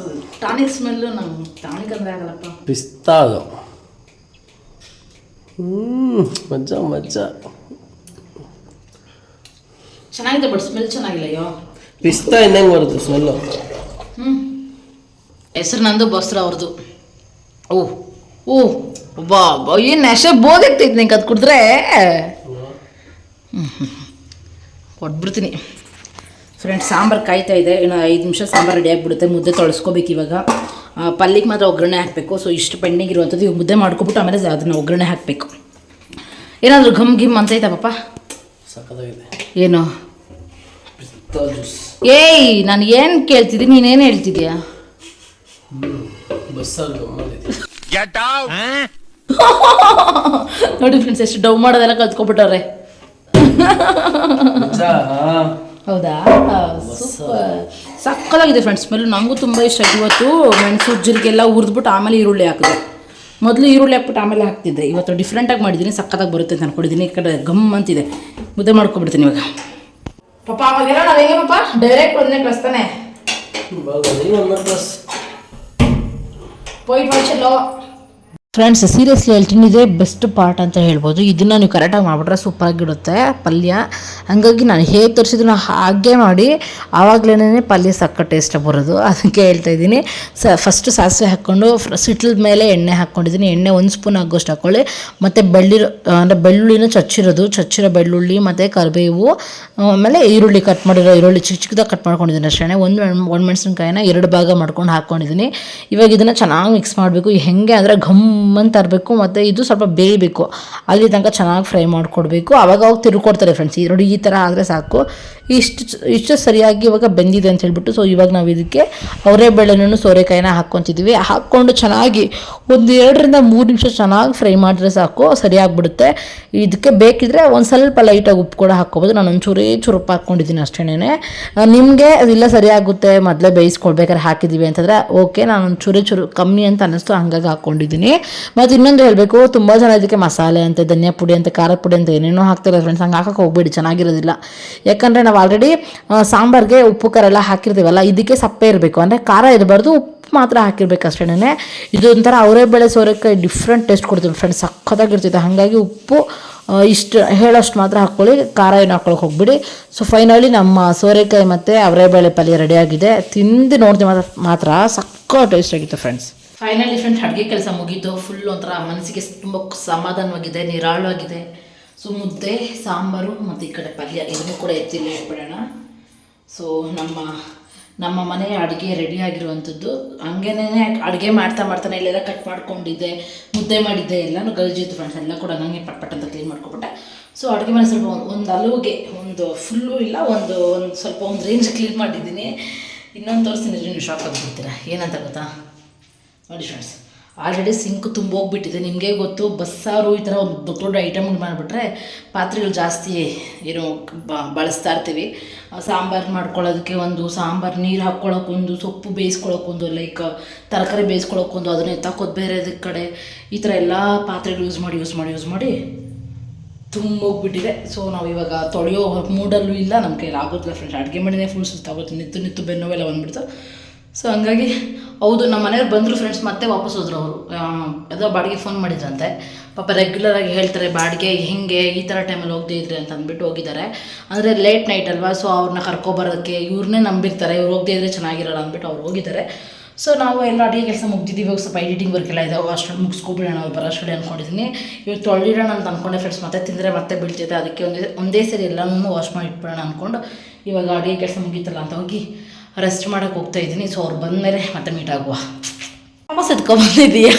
ಟಾನಿಕ್ ಸ್ಮೆಲ್ಲು. ನಂಗೆ ಟಾನಿಕ್ ಅಂದರೆ ಆಗಲ್ಲಪ್ಪ. ಪಿಸ್ತಾ ಅದು. ಮಜ್ಜಾ ಮಜ್ಜಾ. ಚೆನ್ನಾಗಿದೆ ಬಟ್ ಸ್ಮೆಲ್ ಚೆನ್ನಾಗಿಲ್ಲ. ಅಯ್ಯೋ ಪಿಸ್ತಾ ಇನ್ನಂಗೆ ಬರುತ್ತೆ ಸ್ಮೆಲ್ಲು. ಹೆಸರು ನಂದು, ಬಸ್ರ ಅವ್ರದ್ದು. ಓಹ್ ಓಹ್ ಬಾ ಏನು ನೆಶೆ ಬೋದಾಗ್ತೈತೆ ನಿಂಗೆ ಅದು ಕುಡಿದ್ರೆ. ಕೊಟ್ಬಿಡ್ತೀನಿ ಫ್ರೆಂಡ್ಸ್. ಸಾಂಬಾರು ಕಾಯ್ತಾ ಇದೆ. ಇನ್ನು 5 ನಿಮಿಷ ಸಾಂಬಾರು ರೆಡಿ ಆಗಿಬಿಡುತ್ತೆ. ಮುದ್ದೆ ತೊಳಸ್ಕೋಬೇಕು ಇವಾಗ. ಪಲ್ಯಕ್ಕೆ ಮಾತ್ರ ಒಗ್ಗರಣೆ ಹಾಕಬೇಕು. ಸೊ ಇಷ್ಟು ಪೆಂಡಿಂಗ್ ಇರುವಂಥದ್ದು ಇವಾಗ ಮುದ್ದೆ ಮಾಡ್ಕೊಬಿಟ್ಟು ಆಮೇಲೆ ಅದನ್ನು ಒಗ್ಗರಣೆ ಹಾಕಬೇಕು. ಏನಾದರೂ ಘಮ್ ಗಿಮ್ ಅಂತೈತಾ ಪಾಪ? ಸಕ್ಕತ್ತಾಗಿದೆ. ಏನು? ಪಿಸ್ತಾ ಜ್ಯೂಸ್. ಏಯ್ ನಾನು ಏನು ಕೇಳ್ತಿದ್ದೀನಿ, ನೀನೇನು ಹೇಳ್ತಿದ್ಯಾ? ಬಸ್ಸಲ್ಲಿ ಗಮ್ಮತ್ತಿದೆ. ನೋಡಿ ಫ್ರೆಂಡ್ಸ್, ಎಷ್ಟು ಡವ್ ಮಾಡೋದೆಲ್ಲ ಕಲ್ತ್ಕೊಬಿಟ್ಟವ್ರೆ. ಹೌದಾ? ಸೂಪರ್, ಸಕ್ಕತ್ತಾಗಿದೆ ಫ್ರೆಂಡ್ಸ್. ಸ್ಮೆಲ್ ನನಗೂ ತುಂಬ ಇಷ್ಟ ಆಯ್ತು. ಇವತ್ತು ಮೆಣಸು ಜೀರಿಗೆಲ್ಲ ಹುರಿದ್ಬಿಟ್ಟು ಆಮೇಲೆ ಈರುಳ್ಳಿ ಹಾಕಿದೆ. ಮೊದಲು ಈರುಳ್ಳಿ ಹಾಕ್ಬಿಟ್ಟು ಆಮೇಲೆ ಹಾಕ್ತಿದ್ದೆ. ಇವತ್ತು ಡಿಫ್ರೆಂಟಾಗಿ ಮಾಡಿದ್ದೀನಿ. ಸಕ್ಕತ್ತಾಗಿ ಬರುತ್ತೆ ಅಂತ ಅನ್ಕೊಂಡಿದ್ದೀನಿ. ಈ ಕಡೆ ಗಮ್ ಅಂತಿದೆ. ಮುದ್ದೆ ಮಾಡ್ಕೊಬಿಡ್ತೀನಿ ಇವಾಗ. ಪಾಪ ಅವಾಗೆಲ್ಲ ನಾವು ಹೇಗೆ ಪಾಪ ಡೈರೆಕ್ಟ್ ಒಂದನೇ ಕಳಿಸ್ತಾನೆ. ಪೋಯಿಟ್ ವಾಚಲ್ಲೋ ಫ್ರೆಂಡ್ಸ್, ಸೀರಿಯಸ್ಲಿ ಹೇಳ್ತೀನಿ, ಇದೇ ಬೆಸ್ಟ್ ಪಾರ್ಟ್ ಅಂತ ಹೇಳ್ಬೋದು. ಇದನ್ನು ನೀವು ಕರೆಕ್ಟಾಗಿ ಮಾಡಿಬಿಟ್ರೆ ಸೂಪರಾಗಿರುತ್ತೆ ಪಲ್ಯ. ಹಾಗಾಗಿ ನಾನು ಹೇಗೆ ತರಿಸಿದ್ರು ಹಾಗೆ ಮಾಡಿ ಆವಾಗಲೇ ಪಲ್ಯ ಸಕ್ಕ ಟೇಸ್ಟ್ ಬರೋದು. ಅದಕ್ಕೆ ಹೇಳ್ತಾ ಇದ್ದೀನಿ. ಫಸ್ಟು ಸಾಸಿವೆ ಹಾಕ್ಕೊಂಡು ಸಿಟ್ಲದ ಮೇಲೆ ಎಣ್ಣೆ ಹಾಕ್ಕೊಂಡಿದ್ದೀನಿ. ಎಣ್ಣೆ 1 ಸ್ಪೂನ್ ಆಗೋಷ್ಟು ಹಾಕ್ಕೊಳ್ಳಿ. ಮತ್ತು ಅಂದರೆ ಬೆಳ್ಳುಳ್ಳಿನೂ ಚಚ್ಚಿರೋ ಬೆಳ್ಳುಳ್ಳಿ ಮತ್ತು ಕರಿಬೇವು, ಆಮೇಲೆ ಈರುಳ್ಳಿ ಕಟ್ ಮಾಡಿರೋ ಈರುಳ್ಳಿ ಚಿಕ್ಕದಾಗಿ ಕಟ್ ಮಾಡ್ಕೊಂಡಿದ್ದೀನಿ ಅಷ್ಟೇ. ಒಂದು ಮೆಣಸಿನ್ಕಾಯಿನ 2 ಭಾಗ ಮಾಡ್ಕೊಂಡು ಹಾಕ್ಕೊಂಡಿದ್ದೀನಿ. ಇವಾಗ ಇದನ್ನು ಚೆನ್ನಾಗಿ ಮಿಕ್ಸ್ ಮಾಡಬೇಕು. ಹೆಂಗೆ ಅಂದರೆ ಘಮ್ ಅಂತ ತರಬೇಕು. ಮತ್ತು ಇದು ಸ್ವಲ್ಪ ಬೇಯಬೇಕು. ಅಲ್ಲಿ ತನಕ ಚೆನ್ನಾಗಿ ಫ್ರೈ ಮಾಡಿಕೊಡ್ಬೇಕು. ಆವಾಗ ತಿರುಕೊಡ್ತಾರೆ ಫ್ರೆಂಡ್ಸ್. ನೋಡಿ ಈ ಥರ ಆದರೆ ಸಾಕು. ಇಷ್ಟು ಸರಿಯಾಗಿ ಇವಾಗ ಬೆಂದಿದೆ ಅಂತ ಹೇಳ್ಬಿಟ್ಟು. ಸೊ ಇವಾಗ ನಾವು ಇದಕ್ಕೆ ಅವರೆಬೇಳೆನೂ ಸೋರೆಕಾಯಿನ ಹಾಕ್ಕೊತಿದ್ದೀವಿ. ಹಾಕ್ಕೊಂಡು ಚೆನ್ನಾಗಿ ಒಂದು 2 ರಿಂದ 3 ನಿಮಿಷ ಚೆನ್ನಾಗಿ ಫ್ರೈ ಮಾಡಿದ್ರೆ ಸಾಕು, ಸರಿಯಾಗಿಬಿಡುತ್ತೆ. ಇದಕ್ಕೆ ಬೇಕಿದ್ರೆ ಒಂದು ಸ್ವಲ್ಪ ಲೈಟಾಗಿ ಉಪ್ಪು ಕೂಡ ಹಾಕ್ಕೊಬೋದು. ನಾನು ಒಂಚೂರು ಉಪ್ಪು ಹಾಕ್ಕೊಂಡಿದ್ದೀನಿ ಅಷ್ಟೇನೆ. ನಿಮಗೆ ಅದೆಲ್ಲ ಸರಿಯಾಗುತ್ತೆ ಮೊದಲೇ ಬೇಯಿಸ್ಕೊಳ್ಬೇಕಾದ್ರೆ ಹಾಕಿದ್ದೀವಿ ಅಂತಂದರೆ ಓಕೆ. ನಾನು ಒಂಚೂರು ಕಮ್ಮಿ ಅಂತ ಅನ್ನಿಸ್ತು, ಹಂಗಾಗಿ ಹಾಕ್ಕೊಂಡಿದ್ದೀನಿ. ಮತ್ತು ಇನ್ನೊಂದು ಹೇಳಬೇಕು, ತುಂಬ ಜನ ಇದಕ್ಕೆ ಮಸಾಲೆ ಅಂತ, ಧನಿಯಾ ಪುಡಿ ಅಂತ, ಖಾರದ ಪುಡಿ ಅಂತ ಏನೇನೋ ಹಾಕ್ತಾರೆ ಫ್ರೆಂಡ್ಸ್. ಹಂಗೆ ಹಾಕಕ್ಕೆ ಹೋಗ್ಬೇಡಿ, ಚೆನ್ನಾಗಿರೋದಿಲ್ಲ. ಯಾಕಂದರೆ ನಾವು ಆಲ್ರೆಡಿ ಸಾಂಬಾರಿಗೆ ಉಪ್ಪು ಖಾರ ಎಲ್ಲ ಹಾಕಿರ್ತೀವಲ್ಲ, ಇದಕ್ಕೆ ಸಪ್ಪೆ ಇರಬೇಕು. ಅಂದರೆ ಖಾರ ಇರಬಾರ್ದು, ಉಪ್ಪು ಮಾತ್ರ ಹಾಕಿರ್ಬೇಕು ಅಷ್ಟೇನೆ. ಇದು ಒಂಥರ ಅವರೆಬೇಳೆ ಸೋರೆಕಾಯಿ ಡಿಫ್ರೆಂಟ್ ಟೇಸ್ಟ್ ಕೊಡ್ತೀವಿ ಫ್ರೆಂಡ್ಸ್, ಸಕ್ಕತ್ತಾಗಿರ್ತೈತೆ. ಹಾಗಾಗಿ ಉಪ್ಪು ಇಷ್ಟು ಹೇಳೋಷ್ಟು ಮಾತ್ರ ಹಾಕ್ಕೊಳ್ಳಿ, ಖಾರ ಏನು ಹಾಕ್ಕೊಳಕ್ಕೆ ಹೋಗ್ಬಿಡಿ. ಸೊ ಫೈನಲಿ ನಮ್ಮ ಸೋರೆಕಾಯಿ ಮತ್ತು ಅವರೆಬೇಳೆ ಪಲ್ಯ ರೆಡಿಯಾಗಿದೆ. ತಿಂದು ನೋಡ್ತೀವಿ ಮಾತ್ರ ಸಕ್ಕ ಟೇಸ್ಟ್ ಆಗಿತ್ತು ಫ್ರೆಂಡ್ಸ್. ಫೈನಲಿ ಫ್ರೆಂಡ್ಸ್, ಅಡುಗೆ ಕೆಲಸ ಮುಗೀತು. ಫುಲ್ ಒಂಥರ ಮನಸ್ಸಿಗೆ ತುಂಬ ಸಮಾಧಾನವಾಗಿದೆ, ನಿರಾಳವಾಗಿದೆ. ಸೊ ಮುದ್ದೆ, ಸಾಂಬಾರು ಮತ್ತು ಈ ಕಡೆ ಪಲ್ಯ ಇದನ್ನು ಕೂಡ ಎತ್ತಿಲ್ಲ ಇಟ್ಬಿಡೋಣ. ಸೊ ನಮ್ಮ ಮನೆಯ ಅಡುಗೆ ರೆಡಿ ಆಗಿರುವಂಥದ್ದು. ಹಂಗೇನೇ ಅಡುಗೆ ಮಾಡ್ತಾನೆ ಇಲ್ಲೆಲ್ಲ ಕಟ್ ಮಾಡ್ಕೊಂಡಿದ್ದೆ, ಮುದ್ದೆ ಮಾಡಿದ್ದೆ, ಎಲ್ಲನೂ ಗಲೀಜಿತ್ತು ಫ್ರೆಂಡ್ಸ್. ಎಲ್ಲ ಕೂಡ ಹಂಗೆ ಪಟ್ ಅಂತ ಕ್ಲೀನ್ ಮಾಡ್ಕೊಬಿಟ್ಟೆ. ಸೊ ಅಡುಗೆ ಮನೆ ಸ್ವಲ್ಪ ಒಂದು ಅಲುವಿಗೆ, ಒಂದು ಫುಲ್ಲು ಇಲ್ಲ, ಒಂದು ಸ್ವಲ್ಪ ಒಂದು ರೇಂಜ್ ಕ್ಲೀನ್ ಮಾಡಿದ್ದೀನಿ. ಇನ್ನೊಂದು ತೋರಿಸ್ತೀನಿ, ನೀವು ಶಾಕ್ ಆಗಿಬಿಡ್ತೀರಾ. ಏನಂತ ಗೊತ್ತಾ ನೋಡಿ ಫ್ರೆಂಡ್ಸ್, ಆಲ್ರೆಡಿ ಸಿಂಕ್ ತುಂಬ ಹೋಗ್ಬಿಟ್ಟಿದೆ. ನಿಮಗೆ ಗೊತ್ತು, ಬಸ್ಸಾರು ಈ ಥರ ಒಂದು ದೊಡ್ಡ ಐಟಮ್ಗಳು ಮಾಡಿಬಿಟ್ರೆ ಪಾತ್ರೆಗಳು ಜಾಸ್ತಿ ಏನೋ ಬಳಸ್ತಾ ಇರ್ತೀವಿ. ಸಾಂಬಾರು ಮಾಡ್ಕೊಳ್ಳೋದಕ್ಕೆ ಒಂದು, ಸಾಂಬಾರು ನೀರು ಹಾಕ್ಕೊಳ್ಳೋಕ್ಕೊಂದು, ಸೊಪ್ಪು ಬೇಯಿಸ್ಕೊಳ್ಳೋಕ್ಕೊಂದು, ಲೈಕ್ ತರಕಾರಿ ಬೇಯಿಸ್ಕೊಳ್ಳೋಕ್ಕೊಂದು, ಅದನ್ನ ಎತ್ತಾಕೋದು ಬೇರೆದಕ್ಕೆ ಕಡೆ, ಈ ಥರ ಎಲ್ಲ ಪಾತ್ರೆಗಳು ಯೂಸ್ ಮಾಡಿ ತುಂಬ ಹೋಗ್ಬಿಟ್ಟಿದೆ. ಸೊ ನಾವು ಇವಾಗ ತೊಳೆಯೋ ಮೂಡಲ್ಲೂ ಇಲ್ಲ, ನಮ್ಮ ಕೈಯಲ್ಲಿ ಆಗೋದಿಲ್ಲ ಫ್ರೆಂಡ್ಸ್. ಅಡುಗೆ ಮಾಡಿನೇ ಫುಲ್ ಸುತ್ತಾಗುತ್ತೆ, ನಿತ್ತು ಬೆನ್ನೋವೆಲ್ಲ ಬಂದುಬಿಡ್ತು. ಸೊ ಹಂಗಾಗಿ ಹೌದು, ನಮ್ಮ ಮನೆಯವ್ರು ಬಂದರು ಫ್ರೆಂಡ್ಸ್, ಮತ್ತೆ ವಾಪಸ್ ಹೋದ್ರು ಅವರು. ಯಾವುದೋ ಬಾಡಿಗೆ ಫೋನ್ ಮಾಡಿದ್ರಂತೆ. ಪಾಪ ರೆಗ್ಯುಲರಾಗಿ ಹೇಳ್ತಾರೆ ಬಾಡಿಗೆ ಹೆಂಗೆ ಈ ಥರ ಟೈಮಲ್ಲಿ ಹೋಗದೇ ಇದ್ರಿ ಅಂತ ಅಂದ್ಬಿಟ್ಟು ಹೋಗಿದ್ದಾರೆ. ಅಂದರೆ ಲೇಟ್ ನೈಟ್ ಅಲ್ವಾ, ಸೊ ಅವ್ರನ್ನ ಕರ್ಕೊಬರೋದಕ್ಕೆ ಇವ್ರನ್ನೇ ನಂಬಿರ್ತಾರೆ, ಇವ್ರು ಹೋಗದೇ ಇದ್ರೆ ಚೆನ್ನಾಗಿರಲ್ಲ ಅಂದ್ಬಿಟ್ಟು ಅವ್ರು ಹೋಗಿದ್ದಾರೆ. ಸೊ ನಾವು ಎಲ್ಲ ಅಡುಗೆ ಕೆಲಸ ಮುಗ್ದಿದ್ದೀವಿ. ಇವಾಗ ಸ್ವಲ್ಪ ಎಡಿಟಿಂಗ್ ವರ್ಕ್ ಎಲ್ಲ ಇದಾವೆ, ಅಷ್ಟೊಂದು ಮುಗಿಸ್ಕೊಬಿಡೋಣ ಬರೋಷ್ಟೊಡೆ ಅಂದ್ಕೊಂಡಿದ್ದೀನಿ. ಇವಾಗ ತೊಳೆದಿಡೋಣ ಅಂತ ಅಂದ್ಕೊಂಡೆ ಫ್ರೆಂಡ್ಸ್, ಮತ್ತೆ ತಿಂದರೆ ಮತ್ತೆ ಬೀಳ್ತೈತೆ, ಅದಕ್ಕೆ ಒಂದೇ ಸರಿ ಎಲ್ಲನೂ ವಾಶ್ ಮಾಡಿ ಇಟ್ಬಿಡೋಣ ಅಂದ್ಕೊಂಡು ಇವಾಗ ಅಡುಗೆ ಕೆಲಸ ಮುಗೀತಲ್ಲ ಅಂತ ಹೋಗಿ ರೆಸ್ಟ್ ಮಾಡೋಕ್ಕೆ ಹೋಗ್ತಾ ಇದ್ದೀನಿ. ಸೊ ಅವ್ರು ಬಂದಮೇಲೆ ಮತ್ತೆ ಮೀಟ್ ಆಗುವ. ವಾಪಸ್ ಎತ್ಕೊಂಡ್ಬಂದಿದ್ದೀಯಾ?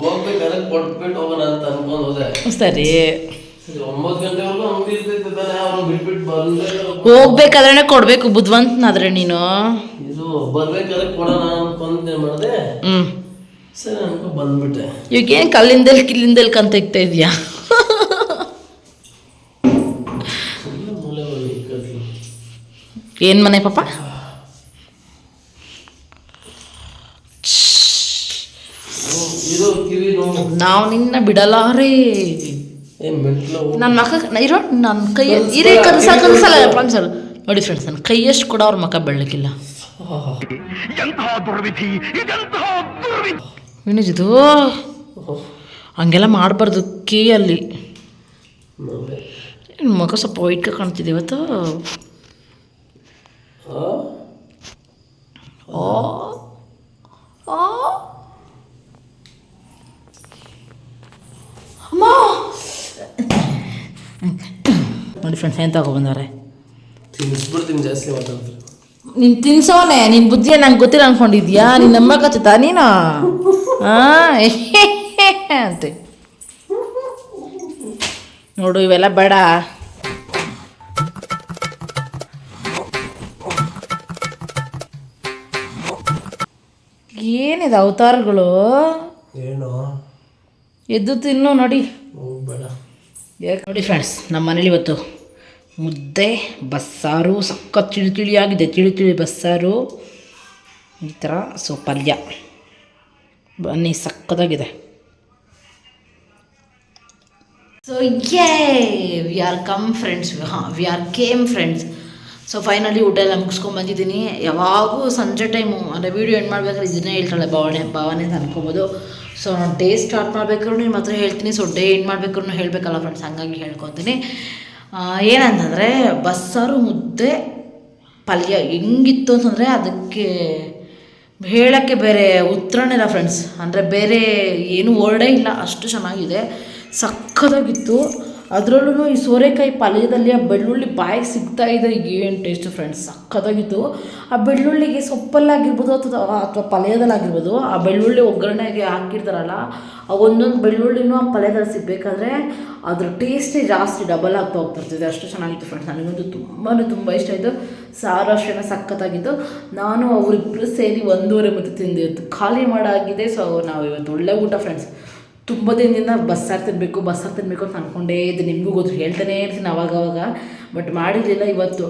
ಹೋಗ್ಬೇಕಾದ್ರೆ ಕೊಟ್ಬಿಟ್ಟು ಹೋಗೋಣ ಅಂತ ಅನ್ಕೊಂಡು ಹೋದೆ. ಸರಿ 9 ಗಂಟೆವರೆಗೂ ಅಂಗಡಿ ಇರ್ತೈತೆ ತಾನೆ, ಅವ್ರು ಬಿಟ್ಬಿಟ್ಟು ಬಂದ್ರೆ ಹೋಗ್ಬೇಕಾದ್ರೆ ಕೊಡಬೇಕು ಬುದ್ಧಿವಂತನಾದ್ರೆ ನೀನು. ಇದು ಬರ್ಬೇಕಾದ್ರೆ ಕೊಡೋಣ ಅನ್ಕೊಂಡ್ ಮಾಡಿದೆ. ಸರಿ ಅನ್ಕೊ ಬಂದ್ಬಿಟ್ಟೆ. ಇವಾಗ ಏನು ಕಲ್ಲಿಂದಲ್ಲಿ ಕಿಲ್ಲಿಂದಲ್ಲಿ ಕಂತ ತೆಗ್ತಾ ಇದೆಯಾ? ಮೂಲೆ ಏನು ಮನೆ ಪಾಪ? ಇದು ಕಿವಿ ನೋವು. ನಾವು ನಿನ್ನ ಬಿಡಲಾರೇ. ಮೆಂಟ್ಲು ನನ್ನ ಮಕ್ಕ ಇರೋ ನನ್ನ ಕೈ ಇರೇ ಕನ್ಸಲ್ಲ ಫ್ರೆಂಡ್ಸಲ್ಲ ನೋಡಿ ಫ್ರೆಂಡ್ಸ್, ನನ್ನ ಕೈಯಷ್ಟು ಕೂಡ ಅವ್ರ ಮಕ್ಕ ಬೆಳ್ಳಕ್ಕಿಲ್ಲ. ಏನಿದು ಹಂಗೆಲ್ಲ ಮಾಡಬಾರ್ದು ಕೈಯಲ್ಲಿ. ಮಗ ಸ್ವಲ್ಪ ವೈಟ್ಗೆ ಕಾಣ್ತಿದೆ ಇವತ್ತು. ಓ ಓ ಅಮ್ಮ ನೋಡಿ ಫ್ರೆಂಡ್ಸ್ ಏನು ತಗೊಬಂದವ್ರೆ. ತಿನ್ನಿಸ್ಬಿಡ್ತೀನಿ ಜಾಸ್ತಿ ಮಾತಾಡ್ತಾರೆ. ನೀನು ತಿನ್ಸೋನೆ, ನಿನ್ನ ಬುದ್ಧಿಯ ನಂಗೆ ಗೊತ್ತಿಲ್ಲ ಅಂದ್ಕೊಂಡಿದ್ಯಾ? ನೀನು ನಂಬಕತ್ತ ನೀನು ಅಂತೆ ನೋಡು, ಇವೆಲ್ಲ ಬೇಡ. ಏನಿದೆ ಅವತಾರಗಳು? ಏನು ಎದ್ದು ತಿನ್ನು ನೋಡಿ. ಹೋಗ್ಬೇಡ. ಯಾಕೆ ನೋಡಿ ಫ್ರೆಂಡ್ಸ್, ನಮ್ಮ ಮನೇಲಿ ಇವತ್ತು ಮುದ್ದೆ ಬಸ್ಸಾರು, ಸಖತ್ ತಿಳಿಯಾಗಿದೆ, ತಿಳಿ ಬಸ್ಸಾರು ಈ ಥರ. ಸೊ ಪಲ್ಯ ಬನ್ನಿ, ಸಕ್ಕತ್ತಾಗಿದೆ. So we are come friends, we are came friends. So finally ಊಟ ಎಲ್ಲ ಮುಗಿಸ್ಕೊಂಡ್ಬಂದಿದ್ದೀನಿ. ಯಾವಾಗೂ ಸಂಜೆ ಟೈಮು ಅಂದರೆ ವೀಡಿಯೋ ಎಂಡ್ ಮಾಡ್ಬೇಕಾದ್ರೆ ಇದನ್ನೇ ಹೇಳ್ತಾಳೆ ಭಾವನೆ ಅಂತ ಅನ್ಕೋಬೋದು. ಸೊ ನಾನು ಡೇ ಸ್ಟಾರ್ಟ್ ಮಾಡ್ಬೇಕಾದ್ರೂ ನಿಮ್ಮ ಹತ್ರ ಹೇಳ್ತೀನಿ, ಸೊ ಡೇ ಎಂಡ್ ಮಾಡ್ಬೇಕಾದ್ರೂ ಹೇಳಬೇಕಲ್ಲ ಫ್ರೆಂಡ್ಸ್, ಹಂಗಾಗಿ ಹೇಳ್ಕೊತೀನಿ. ಏನಂತಂದರೆ ಬಸ್ಸಾರು ಮುದ್ದೆ ಪಲ್ಯ ಹೆಂಗಿತ್ತು ಅಂತಂದರೆ ಅದಕ್ಕೆ ಹೇಳೋಕ್ಕೆ ಬೇರೆ ಉತ್ತರನೇ ಇಲ್ಲ ಫ್ರೆಂಡ್ಸ್. ಅಂದರೆ ಬೇರೆ ಏನು ವರ್ಡೇ ಇಲ್ಲ, ಅಷ್ಟು ಚೆನ್ನಾಗಿದೆ, ಸಕ್ಕತ್ತಾಗಿತ್ತು. ಅದರಲ್ಲೂ ಈ ಸೋರೆಕಾಯಿ ಪಲ್ಯದಲ್ಲಿ ಆ ಬೆಳ್ಳುಳ್ಳಿ ಬಾಯಿಗೆ ಸಿಗ್ತಾ ಇದೆ, ಏನು ಟೇಸ್ಟು ಫ್ರೆಂಡ್ಸ್, ಸಕ್ಕತ್ತಾಗಿತ್ತು. ಆ ಬೆಳ್ಳುಳ್ಳಿಗೆ ಸೊಪ್ಪಲ್ಲಾಗಿರ್ಬೋದು ಅಥವಾ ಪಲ್ಯದಲ್ಲಾಗಿರ್ಬೋದು, ಆ ಬೆಳ್ಳುಳ್ಳಿ ಒಗ್ಗರಣೆಗೆ ಹಾಕಿರ್ತಾರಲ್ಲ, ಆ ಒಂದೊಂದು ಬೆಳ್ಳುಳ್ಳಿನೂ ಆ ಪಲ್ಯದಲ್ಲಿ ಸಿಗಬೇಕಾದ್ರೆ ಅದ್ರ ಟೇಸ್ಟೇ ಜಾಸ್ತಿ ಡಬಲ್ ಆಗ್ತಾ ಹೋಗ್ತಿರ್ತಿದೆ. ಅಷ್ಟು ಚೆನ್ನಾಗಿತ್ತು ಫ್ರೆಂಡ್ಸ್. ನನಗಂತೂ ತುಂಬ ಇಷ್ಟ ಆಯಿತು. ಸಾರು ಅಷ್ಟೇ ಸಖತ್ತಾಗಿತ್ತು. ನಾನು ಅವರಿಬ್ಬರು ಸೇರಿ 1.5 ಮುದ್ದೆ ತಿಂದಿದ್ದು ಖಾಲಿ ಮಾಡಾಗಿದೆ. ಸೊ ನಾವು ಇವತ್ತು ಒಳ್ಳೆ ಊಟ ಫ್ರೆಂಡ್ಸ್. ತುಂಬ ದಿನದಿಂದ ಬಸ್ಸಾರು ತಿನ್ನಬೇಕು ಅಂತ ಅಂದ್ಕೊಂಡೇ ಇದ್ದು, ನಿಮಗೂ ಗೊತ್ತು, ಹೇಳ್ತಾನೇ ಇರ್ತೀನಿ ಅವಾಗವಾಗ, ಬಟ್ ಮಾಡಿರಲಿಲ್ಲ. ಇವತ್ತು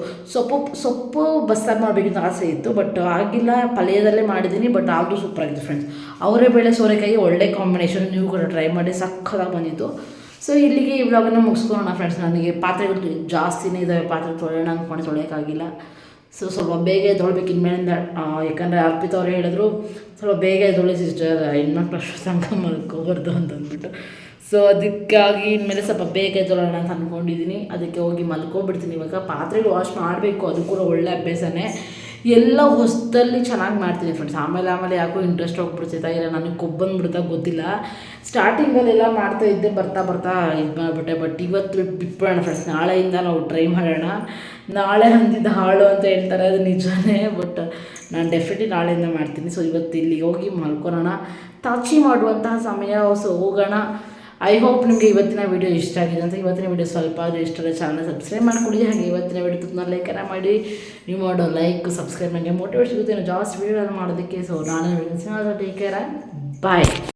ಸೊಪ್ಪು ಬಸ್ಸಾರು ಮಾಡಬೇಕಿಂತ ಆಸೆ ಇತ್ತು, ಬಟ್ ಆಗಿಲ್ಲ. ಪಲ್ಯದಲ್ಲೇ ಮಾಡಿದ್ದೀನಿ, ಬಟ್ ಆದರೂ ಸೂಪರಾಗಿತ್ತು ಫ್ರೆಂಡ್ಸ್. ಅವರೇ ಬೇಳೆ ಸೋರೆಕಾಯಿ ಒಳ್ಳೆ ಕಾಂಬಿನೇಷನ್, ನೀವು ಕೂಡ ಟ್ರೈ ಮಾಡಿ, ಸಕ್ಕತ್ತಾಗಿ ಬಂದಿತ್ತು. ಸೊ ಇಲ್ಲಿಗೆ ಈ ವ್ಲಾಗನ್ನು ಮುಗಿಸ್ಕೊಳ್ಳೋಣ ಫ್ರೆಂಡ್ಸ್. ನನಗೆ ಪಾತ್ರೆಗಳು ಜಾಸ್ತಿನೇ ಇದ್ದಾವೆ, ಪಾತ್ರೆ ತೊಳೆಯೋಣ ಅಂದ್ಕೊಂಡು ತೊಳೆಯೋಕ್ಕಾಗಿಲ್ಲ. ಸೊ ಸ್ವಲ್ಪ ಬೇಗ ತೊಳ್ಬೇಕು ಇನ್ಮೇಲಿಂದ, ಯಾಕಂದರೆ ಅರ್ಪಿತ ಅವರು ಹೇಳಿದ್ರು ಸ್ವಲ್ಪ ಬೇಗ ತೊಳೆ ಸಿಸ್ಟರ್, ಹೆಣ್ಮಕ್ಳು ಅಷ್ಟು ತನಕ ಮಲ್ಕೋಬಾರ್ದು ಅಂತಂದ್ಬಿಟ್ಟು. ಸೊ ಅದಕ್ಕಾಗಿ ಇನ್ಮೇಲೆ ಸ್ವಲ್ಪ ಬೇಗ ತೊಳೋಣ ಅಂತ ಅಂದ್ಕೊಂಡಿದ್ದೀನಿ. ಅದಕ್ಕೆ ಹೋಗಿ ಮಲ್ಕೊಬಿಡ್ತೀನಿ. ಇವಾಗ ಪಾತ್ರೆಗಳು ವಾಶ್ ಮಾಡಬೇಕು, ಅದು ಕೂಡ ಒಳ್ಳೆ ಅಭ್ಯಾಸನೇ. ಎಲ್ಲ ಹೊಸದಲ್ಲಿ ಚೆನ್ನಾಗಿ ಮಾಡ್ತೀನಿ ಫ್ರೆಂಡ್ಸ್. ಆಮೇಲೆ ಯಾಕೋ ಇಂಟ್ರೆಸ್ಟ್ ಹೋಗ್ಬಿಡ್ತೈತಾ, ಇಲ್ಲ ನನಗೆ ಕೊಬ್ಬಂದ್ಬಿಡ್ತಾ ಗೊತ್ತಿಲ್ಲ. ಸ್ಟಾರ್ಟಿಂಗಲ್ಲೆಲ್ಲ ಮಾಡ್ತಾಯಿದ್ದೆ, ಬರ್ತಾ ಇದು ಮಾಡಿಬಿಟ್ಟೆ. ಬಟ್ ಇವತ್ತು ಬಿಟ್ಬಿಡೋಣ ಫ್ರೆಂಡ್ಸ್, ನಾಳೆಯಿಂದ ನಾವು ಟ್ರೈ ಮಾಡೋಣ. ನಾಳೆ ಅಂದಿದ್ದ ಹಾಳು ಅಂತ ಹೇಳ್ತಾರೆ, ಅದು ನಿಜವೇ, ಬಟ್ ನಾನು ಡೆಫಿನೆಟ್ಲಿ ನಾಳೆಯಿಂದ ಮಾಡ್ತೀನಿ. ಸೊ ಇವತ್ತು ಇಲ್ಲಿಗೆ ಹೋಗಿ ಮಲ್ಕೊಳೋಣ, ತಾಚಿ ಮಾಡುವಂತಹ ಸಮಯ. ಸೊ ಹೋಗೋಣ. ಐ ಹೋಪ್ ನಿಮಗೆ ಇವತ್ತಿನ ವೀಡಿಯೋ ಇಷ್ಟ ಆಗಿದೆ ಅಂತ. ಇವತ್ತಿನ ವೀಡಿಯೋ ಸ್ವಲ್ಪ ಆದರೂ ಇಷ್ಟ ಆದರೆ ಚಾನಲ್ ಸಬ್ಸ್ಕ್ರೈಬ್ ಮಾಡ್ಕೊಳ್ಳಿ. ಹಾಗೆ ಇವತ್ತಿನ ವೀಡಿಯೋ ತುಂಬ ಲೈಕನ್ನು ಮಾಡಿ, ನೀವು ಮಾಡೋ ಲೈಕ್ ಸಬ್ಸ್ಕ್ರೈಬ್ ನನಗೆ ಮೋಟಿವೇಟ್ ಸಿಗುತ್ತೆ ಜಾಸ್ತಿ ವೀಡಿಯೋ ಮಾಡೋದಕ್ಕೆ. ಸೊ ನಾನು ಟೇಕ್ ಕೇರ್, ಬಾಯ್.